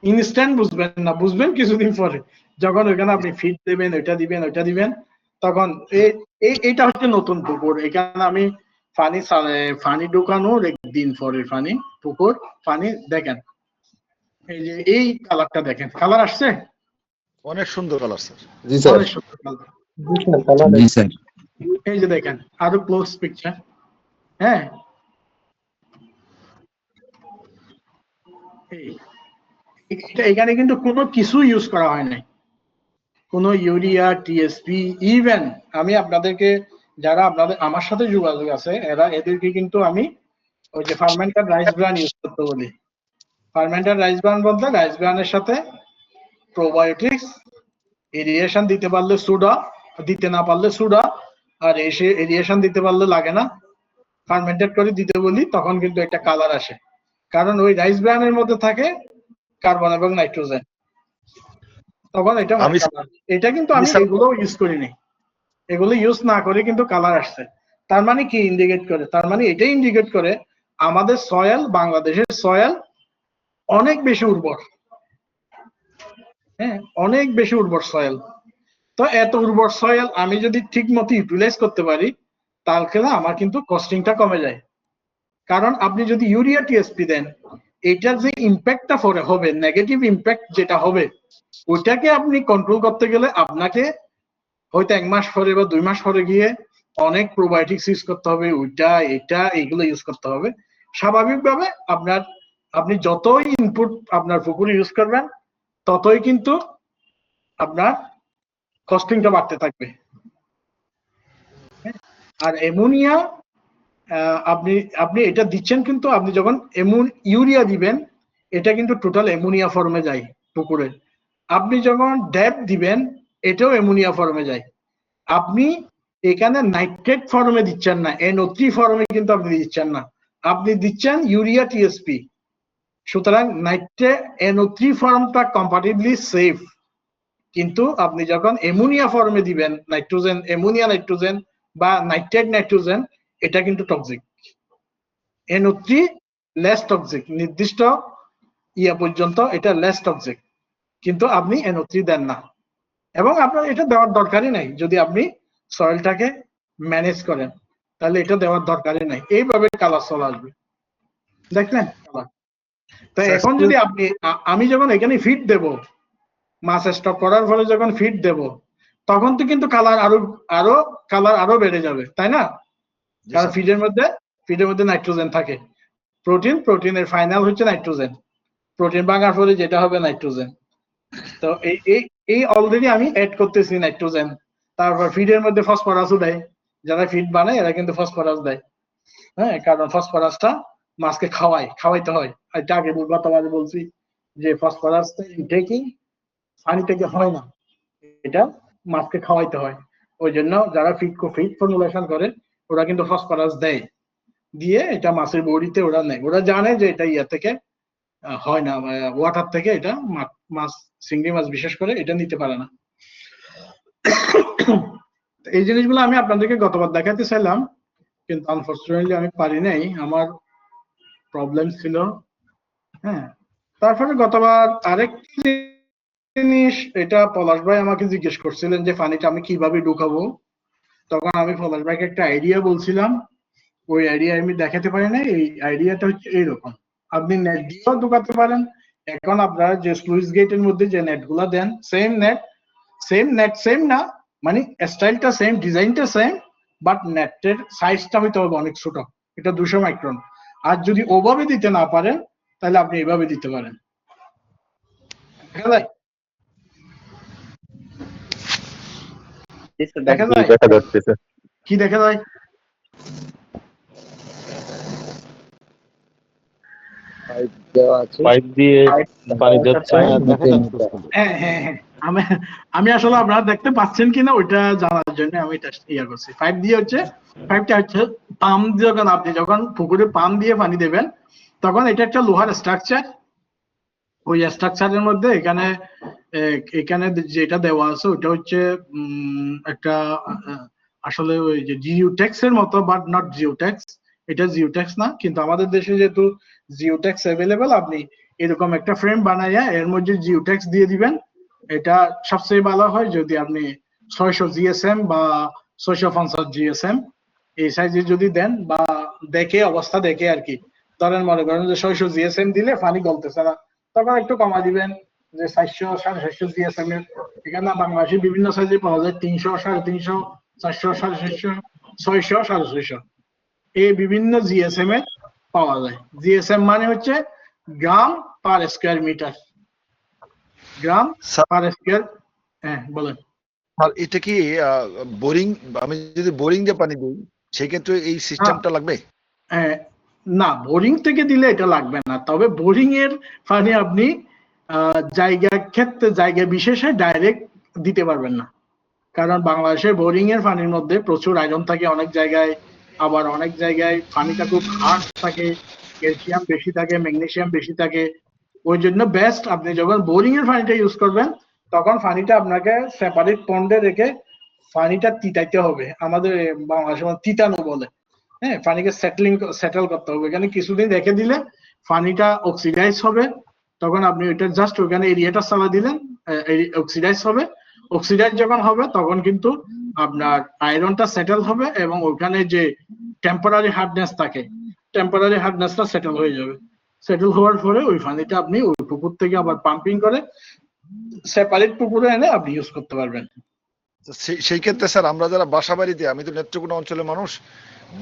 ইনস্ট্যান্ট বুঝবেন না, বুঝবেন কিছুদিন পরে, যখন ওইখানে আপনি ফিড দেবেন, ওইটা দিবেন, তখন এইটা হচ্ছে নতুন পুকুর। এখানে আমি পানি ঢুকানোর একদিন পরে পুকুর পানি দেখেন, এই যে এই কালারটা দেখেন, কালার আসছে অনেক সুন্দর কালার স্যার। জি স্যার। অনেক সুন্দর কালার। জি স্যার। এই যে দেখেন আরো ক্লোজ পিকচার। হ্যাঁ, এখানে কিন্তু কোনো কিছু ইউজ করা হয় নাই, কোনো ইউরিয়া, টিএসপি, ইভেন আমি আপনাদেরকে, যারা আমার সাথে যোগাযোগ আছে, এদেরকে কিন্তু আমি ওই যে ফার্মেন্টেড রাইস ব্রান ইউজ করতে বলি। ফার্মেন্টেড রাইস ব্রান বলতে রাইস ব্রানের সাথে প্রোবায়োটিক্স, এরিয়েশন দিতে পারলে সোডা, দিতে না পারলে সোডা, আর এরিয়েশন দিতে পারলে লাগে না, ফার্মেন্টেড করে দিতে বলি, তখন কিন্তু একটা কালার আসে। কারণ ওই রাইস ব্রানের মধ্যে থাকে কার্বন এবং নাইট্রোজেন, তখন এটা কিন্তু আমি এগুলো ইউজ করিনি, এগুলো ইউজ না করে কিন্তু কালার আসছে। তার মানে কি ইন্ডিকেট করে? তার মানে এটাই ইন্ডিকেট করে আমাদের সয়েল, বাংলাদেশের সয়েল অনেক বেশি উর্বর। হ্যাঁ, অনেক বেশি উর্বর সয়েল। তো এত উর্বর সয়েল আমি যদি ঠিক মতো ইউটিলাইজ করতে পারি, তাহলে আমার কিন্তু কস্টিংটা কমে যায়। কারণ আপনি যদি ইউরিয়া টিএসপি দেন, এটার যে ইম্প্যাক্টটা পরে হবে, নেগেটিভ ইম্প্যাক্ট যেটা হবে, ওইটাকে আপনি কন্ট্রোল করতে গেলে আপনাকে হয়তো 1 মাস পরে বা 2 মাস পরে গিয়ে অনেক প্রোবায়োটিক্স ইউজ করতে হবে, এইগুলো ইউজ করতে হবে। স্বাভাবিকভাবে আপনি যতই ইনপুট আপনার পুকুরে ইউজ করবেন, ততই কিন্তু আপনার কস্টিংটা বাড়তে থাকবে। আর অ্যামোনিয়া আপনি এটা দিচ্ছেন, কিন্তু আপনি যখন ইউরিয়া দিবেন, এটা কিন্তু টোটাল অ্যামোনিয়া ফর্মে যায় পুকুরে। আপনি যখন ড্যাপ দিবেন, এটাও অ্যামোনিয়া ফর্মে যায়। আপনি এখানে নাইট্রেট ফর্মে দিচ্ছেন না, NO3 ফর্মে কিন্তু আপনি দিচ্ছেন না, আপনি দিচ্ছেন ইউরিয়া টিএসপি। সুতরাং NO3 ফর্মটা কম্পারেটিভলি সেফ, কিন্তু আপনি যখন অ্যামোনিয়া ফর্মে দিবেন, অ্যামোনিয়া নাইট্রোজেন বা নাইট্রেট নাইট্রোজেন, এটা কিন্তু টক্সিক। NO3 লেস টক্সিক, নির্দিষ্ট পর্যন্ত এটা লেস টক্সিক, কিন্তু আপনি NO3 দেন না, এবং আপনার এটা দেওয়ার দরকারই নাই। যদি আপনি সয়েলটাকে ম্যানেজ করেন, তাহলে এটা দেওয়ার দরকারই নাই। এইভাবে কালার চলে আসবে, দেখলেন কালার। তো এখন যদি আমি যখন এখানে ফিড দেব, মাছ স্টক করার ফলে যখন ফিড দেব, তখন তো কিন্তু কালার আরো বেড়ে যাবে, তাই না? কারণ ফিডের মধ্যে নাইট্রোজেন থাকে, প্রোটিনের ফাইনাল হচ্ছে নাইট্রোজেন, প্রোটিন ভাঙার ফলে যেটা হবে নাইট্রোজেন। তো এই অলরেডি আমি অ্যাড করতেছি নাইট্রোজেন। তারপর ফিডের মধ্যে ফসফরাসও দেয়, যারা ফিড বানায় এরা কিন্তু ফসফরাস দেয়। হ্যাঁ, কারণ ফসফরাসটা মাছকে খাওয়াইতে হয়। এটা আগে গতবারে বলছি যে ফসফরাস ইনটেকিং পানি থেকে হয় না, এটা মাছকে খাওয়াইতে হয়। ওই জন্য যারা ফিট ফর্মুলেশন করে ওরা কিন্তু ফসফরাস দেয়, দিয়ে এটা মাছের বড়িতে ওরা নেয়। ওরা জানে যে এটা ইয়া থেকে হয় না, ওয়াটার থেকে এটা মাছ, চিংড়ি মাছ বিশেষ করে এটা নিতে পারে না। এই জিনিসগুলো আমি আপনাদেরকে গতবার দেখাতে চাইলাম, কিন্তু আনফরচুনেটলি আমি পারি নাই, আমার প্রবলেম ছিল। হ্যাঁ, তারপরে গতবার আরেকটি জিনিস, এটা পলাশ ভাই আমাকে জিজ্ঞেস করছিলেন যে পানিটা আমি কিভাবে ঢুকাবো। তখন আমি পলাশ ভাইকে একটা আইডিয়া বলছিলাম, ওই আইডিয়া আমি দেখাতে পারি না। এই আইডিয়াটা হচ্ছে এইরকম, আপনি নেট দিয়েও ঢুকাতে পারেন। এখন আপনারা যে স্লুইস গেটের মধ্যে যে নেট গুলা দেন, সেম নেট সেম না, মানে স্টাইলটা সেম, ডিজাইনটা সেম, বাট নেটের সাইজটা হইতে হবে অনেক ছোট, এটা 200 মাইক্রন। আর যদি ওভাবে দিতে না পারেন তাহলে আপনি এভাবে দিতে পারেন। দেখা যায়? দেখা যায়? দেখা যাচ্ছে স্যার। কি দেখা যায়? পাইপ দিয়ে পানি যাচ্ছে আর দেখা যাচ্ছে। হ্যাঁ হ্যাঁ হ্যাঁ, আমি আসলে আপনারা দেখতে পাচ্ছেন কিনা ওইটা জানার জন্য আমি এটা ইয়া করছি। পাইপ দিয়ে হচ্ছে, পাইপটা হচ্ছে পাম্প, যখন আপনি যখন পুকুরে পাম্প দিয়ে পানি দেবেন তখন এটা একটা লোহার স্ট্রাকচার। ওই স্ট্রাকচারের মধ্যে এখানে যেটা দেওয়া আছে ওটা হচ্ছে একটা আসলে ওই যে জিওটেক্স এর মতো, বাট নট জিওটেক্স। এটা জিওটেক্স না, কিন্তু আমাদের দেশে যেহেতু জিওটেক্স অ্যাভেলেবেল, আপনি এরকম একটা ফ্রেম বানাইয়া এর মধ্যে জিওটেক্স দিয়ে দিবেন। এটা সবচেয়ে ভালো হয় যদি আপনি 600 জিএসএম বা 650 জিএসএম এই সাইজে যদি দেন, বা দেখে অবস্থা দেখে আর কি। ধরেন মনে করেন যে 600 জিএসএম দিলে পানি গলতেছে না, তখন একটু কমা দিবেন যে 400 750 জিএসএম এর। এখানে বাংলাদেশে বিভিন্ন সাইজে পাওয়া যায়, 300 350, 400 450, 600 650, এই বিভিন্ন জিএসএম এ পাওয়া যায়। জিএসএম মানে হচ্ছে গ্রাম পার স্কয়ার মিটার, গ্রাম পার স্কয়ার। হ্যাঁ বলেন। আর এটা কি বোরিং, আমি যদি বোরিং দিয়ে পানি দিই সেক্ষেত্রে এই সিস্টেমটা লাগবে? না, বোরিং থেকে দিলে এটা লাগবে না, তবে বোরিং এর পানি আপনি জায়গা বিশেষে ডাইরেক্ট দিতে পারবেন না, কারণ বাংলাদেশের বোরিং এর পানির মধ্যে প্রচুর আয়রন থাকে অনেক জায়গায়, আবার অনেক জায়গায় পানিটা খুব হার্ড থাকে, ক্যালসিয়াম বেশি থাকে, ম্যাগনেসিয়াম বেশি থাকে। ওই জন্য বেস্ট আপনি যখন বোরিং এর পানিটা ইউজ করবেন তখন পানিটা আপনাকে সেপারেট পন্ডে রেখে পানিটা তিতাইতে হবে, আমাদের বাংলাদেশে তিতানো বলে। হ্যাঁ, পানিকে সেটেল করতে হবে, এখানে কিছুদিন রেখে দিলে পানিটা অক্সিডাইজ হবে, তখন আপনি ওইটা জাস্ট ওখানে এরিয়াটা চালা দিলেন, অক্সিডাইজ হবে। অক্সিডাইজ যখন হবে তখন কিন্তু আপনার আয়রনটা সেটেল হবে এবং ওখানে যে টেম্পোরারি হার্ডনেস থাকে, টেম্পোরারি হার্ডনেসটা সেটেল হয়ে যাবে। সেটেল হওয়ার পরে ওই পানিটা আপনি ওই পুকুর থেকে আবার পাম্পিং করে সেপারেট পুকুরে এনে আপনি ইউজ করতে পারবেন। তো সেই ক্ষেত্রে স্যার আমরা যারা বাসা বাড়িতে, আমি তো নেত্রকোনা অঞ্চলের মানুষ,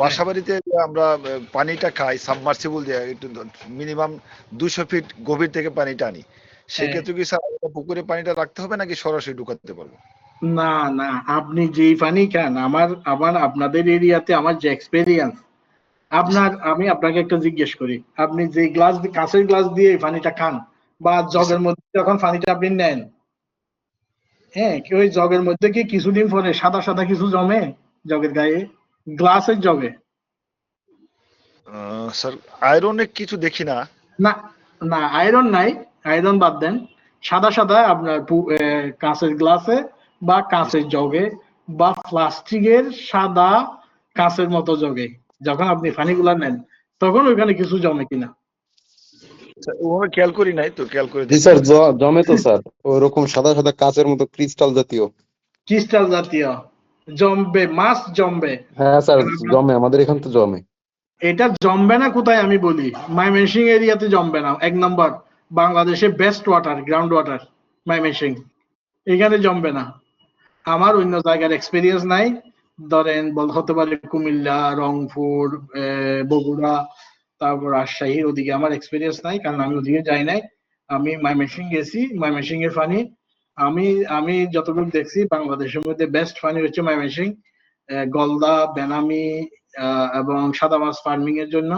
বাসা বাড়িতে আমরা পানিটা খাই সাবমার্সিবল দিয়ে, একটু মিনিমাম 200 ফিট গভীর থেকে পানিটা আনি, সেক্ষেত্রে কি স্যার পুকুরে পানিটা রাখতে হবে নাকি সরাসরি ঢুকাতে পারবো? না না, আপনি যেই পানি খান, আপনাদের এরিয়াতে আমার যে এক্সপেরিয়েন্স, আমি আপনাকে একটা জিজ্ঞেস করি, আপনি যে কাঁচের গ্লাস দিয়ে এই পানিটা খান বা জগের মধ্যে যখন পানিটা আপনি নেন, হ্যাঁ, কি ওই জগের মধ্যে কি কিছুদিন পরে সাদা সাদা কিছু জমে জগের গায়ে, গ্লাসের জগে? স্যার আয়রনের কিছু দেখি না। না না, আয়রন নাই, আয়রন বাদ দেন, সাদা সাদা আপনার কাঁচের গ্লাসে বা কাঁচের জগে বা প্লাস্টিকের সাদা কাঁচের মতো জগে যখন আপনি পানিগুলা নেন তখন ওইখানে কিছু জমে কিনা? ওভাবে খেয়াল করি নাই, তো খেয়াল করে জি দেখি। স্যার, জমে তো স্যার, ওরকম সাদা সাদা কাচের মতো ক্রিস্টাল জাতীয়। ক্রিস্টাল জাতীয় জমবে, মাছ জমবে। হ্যাঁ স্যার, জমে, আমাদের এখান তো জমে। এটা জমবে না কোথায় আমি বলি, ময়মনসিংহ এরিয়াতে জমবে না। 1 নম্বর বাংলাদেশে best water, ground water Mymensingh, এখানে জমবে না। আমার অন্য জায়গার এক্সপেরিয়েন্স নাই, ধরেন হতে পারে কুমিল্লা, রংপুর, বগুড়া, তারপর রাজশাহীর ওদিকে আমার এক্সপেরিয়েন্স নাই, কারণ আমি ওদিকে যাই নাই। আমি ময়মনসিংহ গেছি, ময়মনসিংহ এর পানি আমি যতটুকু দেখছি বাংলাদেশের মধ্যে বেস্ট পানি হচ্ছে ময়মনসিংহ। গলদা, বেনামি এবং সাদা মাছ ফার্মিং এর জন্য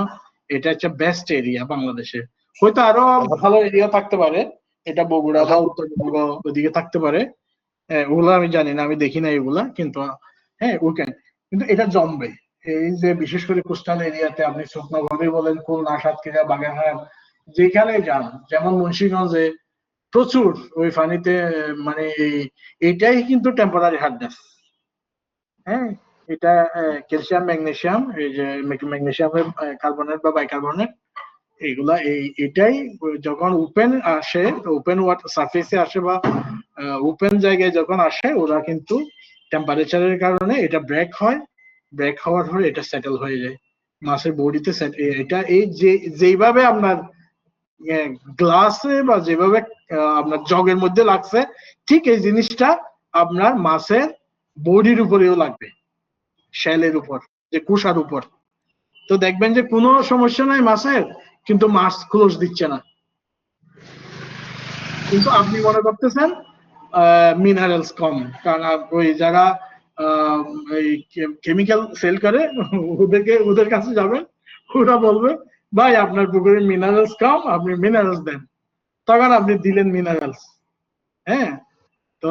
এটা হচ্ছে বেস্ট এরিয়া বাংলাদেশে। হয়তো আরো ভালো এরিয়া থাকতে পারে, এটা বগুড়া বা উত্তরবঙ্গ ওদিকে থাকতে পারে, ওগুলা আমি জানি না, আমি দেখি না এগুলা, কিন্তু হ্যাঁ উইকেন্ড, কিন্তু এটা জমবে। এই যে বিশেষ করে কোস্টাল এরিয়াতে আপনি শুকনগরই বলেন, খুলনা, সাতক্ষীরা, বাগেরহাট, যেখানে যান, যেমন মুন্সিগঞ্জে প্রচুর ওই পানিতে মানে এইটাই কিন্তু টেম্পোরারি হার্ডনেস। হ্যাঁ, এটা ক্যালসিয়াম, ম্যাগনেসিয়াম, এই যে ম্যাগনেসিয়ামের কার্বনেট বা বাইকার্বনেট, এগুলা এটাই যখন ওপেন আসে, ওপেন ওয়াটার সারফেসে আসে বা ওপেন জায়গায় যখন আসে, ওরা কিন্তু টেম্পারেচারের কারণে এটা ব্রেক হয়, ব্রেক হওয়ার পরে এটা সেটেল হয়ে যায় মাছের বডিতে। এটা এই যেভাবে আপনার গ্লাসে বা যেভাবে আপনার জগের মধ্যে লাগছে, ঠিক এই জিনিসটা আপনার মাছের বডির উপরেও লাগবে, শেলের উপর, যে কুষার উপর। তো দেখবেন যে কোনো সমস্যা নাই মাছের, কিন্তু মাছ ক্লোজ দিচ্ছে না, কিন্তু আপনি মনে করতেছেন মিনারেলস কম। কারণ ওই যারা এই কেমিক্যাল সেল করে ওদের কাছে যাবেন, ওরা বলবে ভাই আপনার পুকুরে মিনারেলস কম, আপনি মিনারেলস দেন, তখন আপনি দিলেন মিনারেলস। হ্যাঁ, তো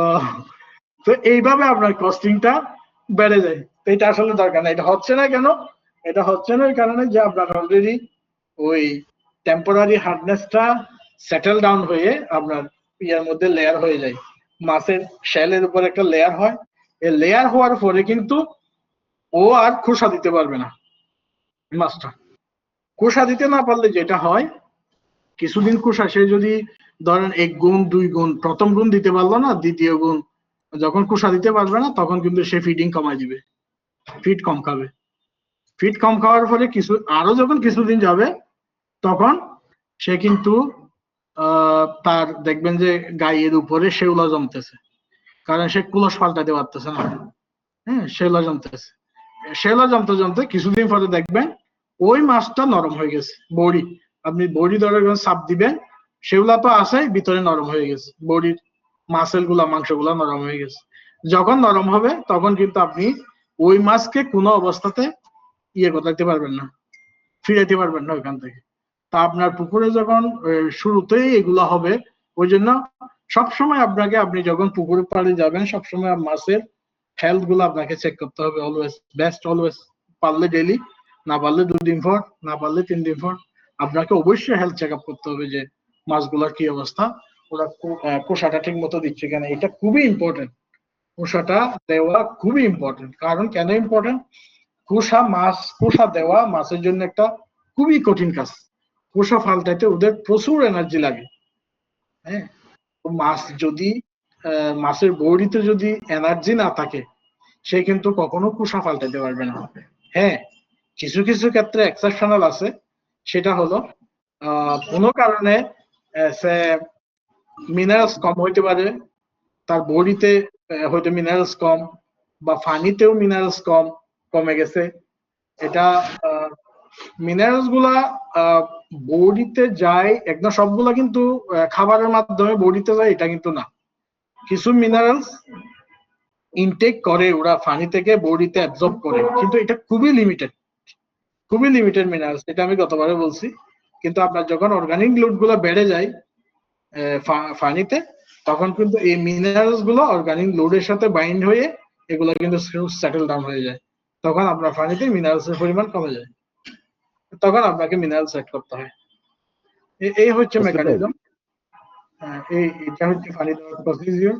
তো এইভাবে আপনার কস্টিংটা বেড়ে যায়। তো এটা আসলে দরকার না। এটা হচ্ছে না কেন? এটা হচ্ছে না এই কারণে যে আপনার অলরেডি ওই টেম্পোরারি হার্ডনেসটা সেটেল ডাউন হয়ে আপনার ইয়ার মধ্যে লেয়ার হয়ে যায়, মাছের শেলের উপর একটা লেয়ার হয়। এই লেয়ার হওয়ার পরে কিন্তু ও আর খোসা দিতে পারবে না মাছটা। খোসা দিতে না পারলে যেটা হয়, কিছুদিন খোসা সে যদি ধরেন 1 গুণ 2 গুণ, প্রথম গুণ দিতে পারলো না, দ্বিতীয় গুণ যখন খোসা দিতে পারবে না, তখন কিন্তু সে ফিডিং কমাই দিবে, ফিড কম খাবে। ফিড কম খাওয়ার ফলে আরো যখন কিছুদিন যাবে, তখন সে কিন্তু তার দেখবেন যে গায়ের উপরে শেওলা জমতেছে, কারণ সে কুলস পাল্টাতে পারতেছে না। হ্যাঁ, শেওলা জমতেছে, শেওলা জমতে জমতে কিছুদিন পরে দেখবেন ওই মাছটা নরম হয়ে গেছে। বড়ি, আপনি বড়ি ধরে চাপ দিবেন, শেওলা তো আছে, ভিতরে নরম হয়ে গেছে, বড়ির মাসেল গুলা, মাংস গুলা নরম হয়ে গেছে। যখন নরম হবে, তখন কিন্তু আপনি ওই মাছকে কোনো অবস্থাতে করতে পারবেন না, ফিরাইতে পারবেন না ওইখান থেকে। তা আপনার পুকুরে যখন শুরুতেই এগুলা হবে, ওই জন্য সবসময় আপনাকে, আপনি যখন পুকুরে পাড়ে যাবেন, সবসময় মাছের হেলথ গুলো আপনাকে চেক করতে হবে। অলওয়েজ বেস্ট, অলওয়েজ, পারলে ডেইলি, না পারলে 2 দিন পর, না পারলে 3 দিন পর আপনাকে অবশ্যই হেলথ চেক আপ করতে হবে যে মাছগুলোর কি অবস্থা, ওরা কোষাটা ঠিক মতো দিচ্ছে কিনা। এটা খুবই ইম্পর্টেন্ট, কোষাটা দেওয়া খুবই ইম্পর্টেন্ট। কারণ কেন ইম্পর্টেন্ট? কোষা দেওয়া মাছের জন্য একটা খুবই কঠিন কাজ। কোষা ফালটাইতে ওদের প্রচুর এনার্জি লাগে। হ্যাঁ, মাছ যদি মাছের বডিতে যদি এনার্জি না থাকে, সে কিন্তু কখনো কুসা পাল্টাতে পারবে না। হ্যাঁ, কিছু কিছু ক্ষেত্রে এক্সেপশনাল আছে, সেটা হলো কোনো কারণে সে মিনারেলস কম হইতে পারে, তার বডিতে হয়তো মিনারেলস কম, বা পানিতেও মিনারেলস কমে গেছে। এটা মিনারেলস গুলা বডিতে যায় একদম, সবগুলা কিন্তু খাবারের মাধ্যমে বডিতে যায় এটা কিন্তু না। কিছু মিনারেলস ইনটেক করে ওরা পানি থেকে বডিতে অ্যাবজর্ব করে, কিন্তু এটা খুবই লিমিটেড, খুবই লিমিটেড মিনারেলস। এটা আমি গতবারে বলছি। কিন্তু আপনার যখন অর্গানিক লোড গুলো বেড়ে যায় পানিতে, তখন কিন্তু এই মিনারেলস গুলো অর্গানিক লোডের সাথে বাইন্ড হয়ে এগুলো কিন্তু সেটেল ডাউন হয়ে যায়। তখন আপনার পানিতে মিনারেলস এর পরিমাণ কমে যায়, তখন আপনাকে মিনারেলস অ্যাড করতে হয়। এই হচ্ছে মেকানিজম। এটা হচ্ছে পানি দেওয়ার প্রসিডিউর।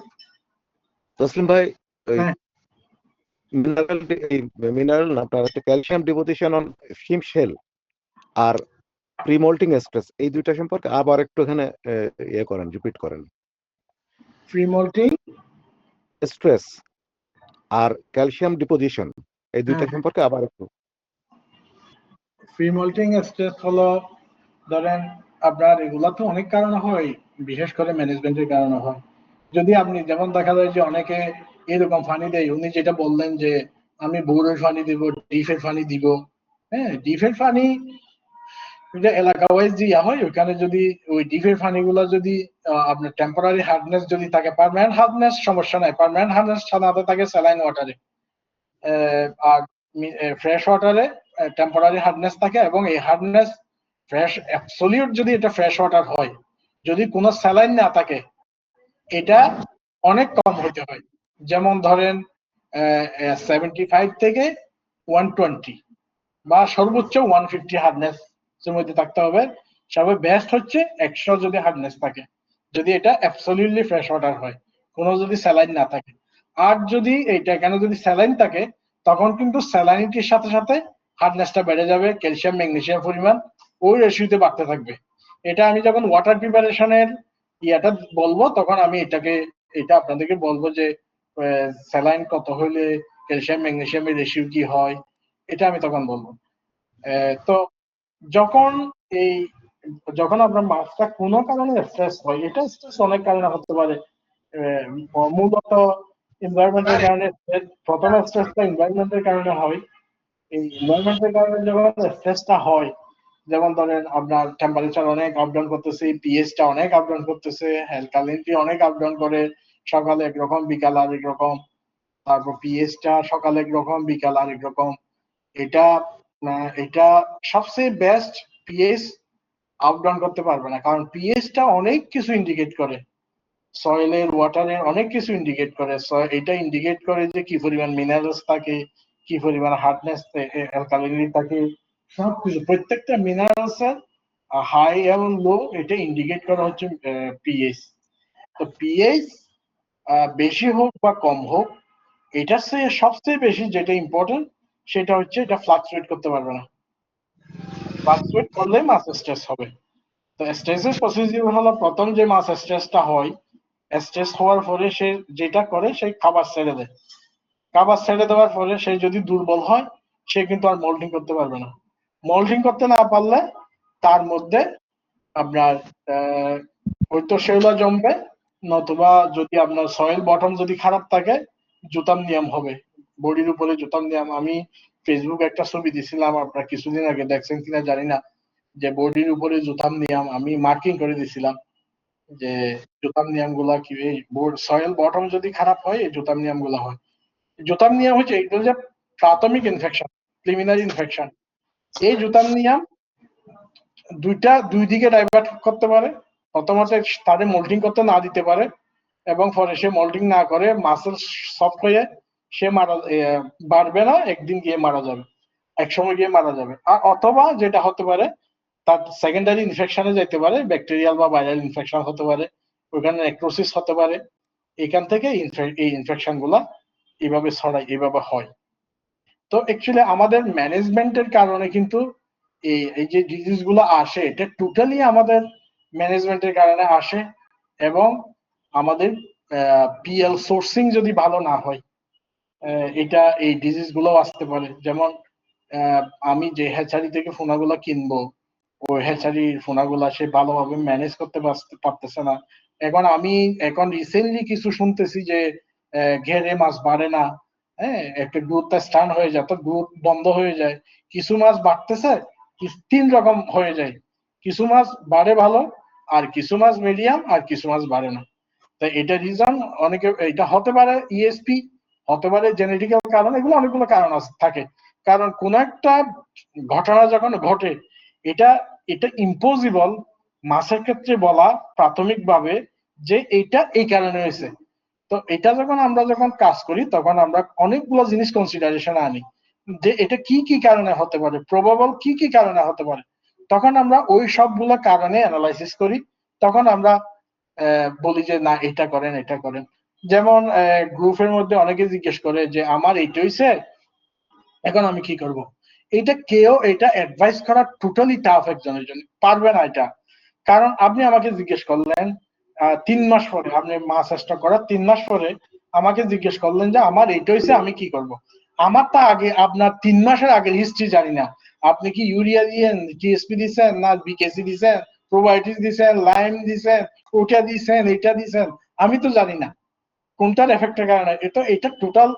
তসলিম ভাই, ওই হ্যাঁ, মিনারেল না, আপনার একটা ক্যালসিয়াম ডিপোজিশন অন শিম শেল আর প্রিমোল্টিং স্ট্রেস, এই দুইটা সম্পর্কে আবার একটু এখানে করেন, রিপিট করেন। ফ্রি মোল্টিং স্ট্রেস আর ক্যালসিয়াম ডিপোজিশন, এই দুইটা সম্পর্কে আবার একটু। ফ্রি মোল্টিং স্ট্রেস হলো, ধরেন আপনার এগুলা তো অনেক কারণে হয়, বিশেষ করে ম্যানেজমেন্টের কারণে হয়। যদি আপনি যেমন দেখা যায় যে অনেকে এরকম ফানি দেয়, উনি যেটা বললেন যে আমি বোরের ফানি দিব, ডিফের ফানি দিব। হ্যাঁ, ডিফের ফানি এটা এলাকা ওয়াইজ দিয়া হয়। ওইখানে যদি ওই ডিফের ফানি গুলা যদি আপনার টেম্পোরারি হার্ডনেস যদি থাকে, পার্মানেন্ট হার্ডনেস সমস্যা নাই, পার্মানেন্ট হার্ডনেস সাধারণত থাকে স্যালাইন ওয়াটারে, আর ফ্রেশ ওয়াটারে টেম্পোরারি হার্ডনেস থাকে। এবং এই হার্ডনেস ফ্রেশ অ্যাবসলিউট যদি এটা ফ্রেশ ওয়াটার হয়, যদি কোনো স্যালাইন না থাকে, এটা অনেক কম হতে হয়। যেমন ধরেন 75 থেকে 120 বা সর্বোচ্চ 150 হার্ডনেস এর মধ্যে থাকতে হবে। সবচেয়ে বেস্ট হচ্ছে 100 যদি হার্ডনেস থাকে, যদি এটা অ্যাবসলিউটলি ফ্রেশ ওয়াটার হয়, কোনো যদি স্যালাইন না থাকে। আর যদি এইটা এখানে যদি স্যালাইন থাকে, তখন কিন্তু স্যালাইনিটির সাথে সাথে হার্ডনেসটা বেড়ে যাবে, ক্যালসিয়াম ম্যাগনেসিয়াম পরিমাণ ওই রেশিওতে বাড়তে থাকবে। এটা আমি যখন ওয়াটার প্রিপারেশনের ইয়াটা বলবো, তখন আমি এটা আপনাদেরকে বলবো যে স্যালাইন কত হলে ক্যালসিয়াম ম্যাগনেসিয়ামের রেশিও কি হয়, এটা আমি তখন বলবো। তো যখন এই যখন আপনার মাছটা কোনো কারণে স্ট্রেস হয়, এটা স্ট্রেস অনেক কারণে হতে পারে। মূলত এনভায়রনমেন্টের কারণে প্রথম স্ট্রেসটা এনভায়রনমেন্টের কারণে হয়। এই এনভায়রনমেন্টের কারণে যখন স্ট্রেসটা হয়, যেমন ধরেন আপনার টেম্পারেচার অনেক আপ ডাউন করতেছে, পিএইচটা অনেক আপ ডাউন করতেছে, অ্যালকালিনিটি অনেক আপ ডাউন করে, সকালে একরকম বিকাল আরেক রকম, তারপর পিএইচটা সকালে একরকম বিকাল আরেক রকম। এটা এটা সবচেয়ে বেস্ট পিএইচ আপ ডাউন করতে পারবে না, কারণ পিএইচটা অনেক কিছু ইন্ডিকেট করে, সয়েলের ওয়াটারের অনেক কিছু ইন্ডিকেট করে। এটা ইন্ডিকেট করে যে কি পরিমাণ মিনারেলস থাকে, কি পরিমাণ হার্ডনেস অ্যালকালিনিটি থাকে, সবকিছু প্রত্যেকটা মিনারেলস এর হাই এবং লো এটা ইন্ডিকেট করা হচ্ছে পিএইচ। তো পিএইচ বেশি হোক বা কম হোক, এটার চেয়ে সবচেয়ে বেশি যেটা ইম্পর্টেন্ট সেটা হচ্ছে এটা ফ্লাকচুয়েট করতে পারবে না। ফ্লাকচুয়েট করলে মাছ স্ট্রেস হবে। তো স্ট্রেসের প্রসিডিউর হলো, প্রথম যে মাছ স্ট্রেসটা হয়, স্ট্রেস হওয়ার পরে সে যেটা করে সেই খাবার ছেড়ে দেয়। খাবার ছেড়ে দেওয়ার পরে সে যদি দুর্বল হয়, সে কিন্তু আর মোল্ডিং করতে পারবে না। মোল্ডিং করতে না পারলে তার মধ্যে আপনার ঐতশৈলা জমবে, নতুবা যদি আপনার সয়েল বটম যদি খারাপ থাকে, জুতামনিয়াম হবে, বডির উপরে জুতামনিয়াম। আমি ফেসবুক একটা ছবি দিছিলাম, আপনারা কিছুদিন আগে দেখছেন কিনা জানি না, যে বডির উপরে জুতামনিয়াম আমি মার্কিং করে দিছিলাম, যে জুতামনিয়াম গুলা কি এই সয়েল বটম যদি খারাপ হয় এই জুতামনিয়াম গুলা হয়। জুতামনিয়াম হচ্ছে এগুলো যে প্রাথমিক ইনফেকশন, প্রিলিমিনারি ইনফেকশন। এই জুতামনিয়াম দুই দিকে ডাইভার্ট করতে পারে। প্রথমত তাদের মোল্ডিং করতে না দিতে পারে, এবং পরে সে মোল্ডিং না করে মাসেল সফট হয়ে সে বাড়বে না, একদিন গিয়ে মারা যাবে, এক সময় গিয়ে মারা যাবে। আর অথবা যেটা হতে পারে, তার সেকেন্ডারি ইনফেকশনে যেতে পারে, ব্যাকটেরিয়াল বা ভাইরাল ইনফেকশন হতে পারে, ওখানে নেক্রোসিস হতে পারে। এখান থেকে এই ইনফেকশন গুলা এইভাবে ছড়ায়, এইভাবে হয়। তো অ্যাকচুয়ালি আমাদের ম্যানেজমেন্টের কারণে কিন্তু এই যে ডিজিজ গুলো আসে, এটা টোটালি আমাদের ম্যানেজমেন্টের কারণে আসে। এবং আমাদের পিএল সোর্সিং যদি ভালো না হয়, এটা এই ডিজিজ গুলো আসতে পারে। যেমন আমি যে হ্যাচারি থেকে ফোনাগুলা কিনবো, ওই হ্যাচারির ফোনাগুলা সে ভালোভাবে ম্যানেজ করতে পারতেছে না। এখন রিসেন্টলি কিছু শুনতেছি যে ঘেরে মাছ বাড়ে না, হ্যাঁ, একটা গ্রোথটা স্টার্ন হয়ে যায়, তো গ্রোথ বন্ধ হয়ে যায়। কিছু মাছ বাড়তেছে, তিন রকম হয়ে যায়, কিছু মাছ বাড়ে ভালো, আর কিছু মাছ মিডিয়াম, আর কিছু মাছ বাড়ে না। তাই এটা রিজন অনেকে, এটা হতে পারে ইএসপি, হতে পারে জেনেটিক্যাল কারণ, এগুলো অনেকগুলো কারণ থাকে। কারণ কোন একটা ঘটনা যখন ঘটে, এটা এটা ইম্পসিবল মাছের ক্ষেত্রে বলা প্রাথমিকভাবে যে এটা এই কারণে হয়েছে। তো এটা আমরা যখন কাজ করি, তখন আমরা অনেকগুলো জিনিস কনসিডারেশন আনি, যে এটা কি কি কারণে হতে পারে, প্রবাবল কি কি কারণে হতে পারে। তখন আমরা ওই সবগুলো কারণে অ্যানালাইসিস করি, তখন আমরা বলি যে না এটা করেন, এটা করেন। যেমন গ্রুপের মধ্যে অনেকে জিজ্ঞেস করে যে আমার এইটা হইছে, এখন আমি কি করব। এটা অ্যাডভাইস করা টোটালি টাফ, একজনের জন্য পারবে না এটা। কারণ আপনি আমাকে জিজ্ঞেস করলেন 3 মাস পরে, আপনি মাছ চেষ্টা করার 3 মাস পরে আমাকে জিজ্ঞেস করলেন যে আমার এইটা হইছে, আমি কি করব। আমার তা আগে আপনার 3 মাসের আগের হিস্ট্রি জানি না। আপনি কি ইউরিয়া দিয়েন, টিএসপি দিছেন, না বিকেসি দিছেন, প্রোবায়োটিক্স দিছেন, লাইম দিছেন, ওটা দিছেন, এটা দিছেন, আমি তো জানি না কোনটার এফেক্টের কারণে। এটা টোটাল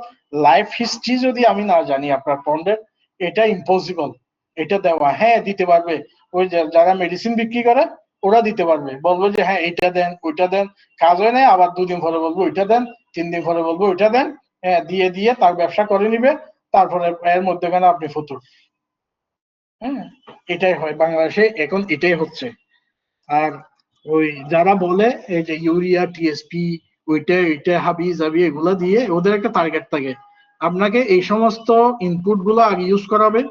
লাইফ হিস্ট্রি যদি আমি না জানি আপনার পন্ডের, এটা ইম্পসিবল এটা দেওয়া। হ্যাঁ দিতে পারবে, ওই যারা মেডিসিন বিক্রি করে ওরা দিতে পারবে, বলবো যে হ্যাঁ এইটা দেন, ওইটা দেন, কাজ হয় না, আবার 2 দিন পরে বলবো ওইটা দেন, 3 দিন পরে বলবো ওইটা দেন, হ্যাঁ দিয়ে তার ব্যবসা করে নিবে, তারপরে এর মধ্যেখানে আপনি ফতুর। হ্যাঁ, এটাই হয় বাংলাদেশে এখন, এটাই হচ্ছে। আর ওই যারা বলে এই যে ইউরিয়া, টিএসপি, ওইটা হাবি জাবি এগুলা দিয়ে ওদের একটা টার্গেট থাকে। আপনাকে এই সমস্ত ইনপুট গুলো আগে ইউজ করাবে,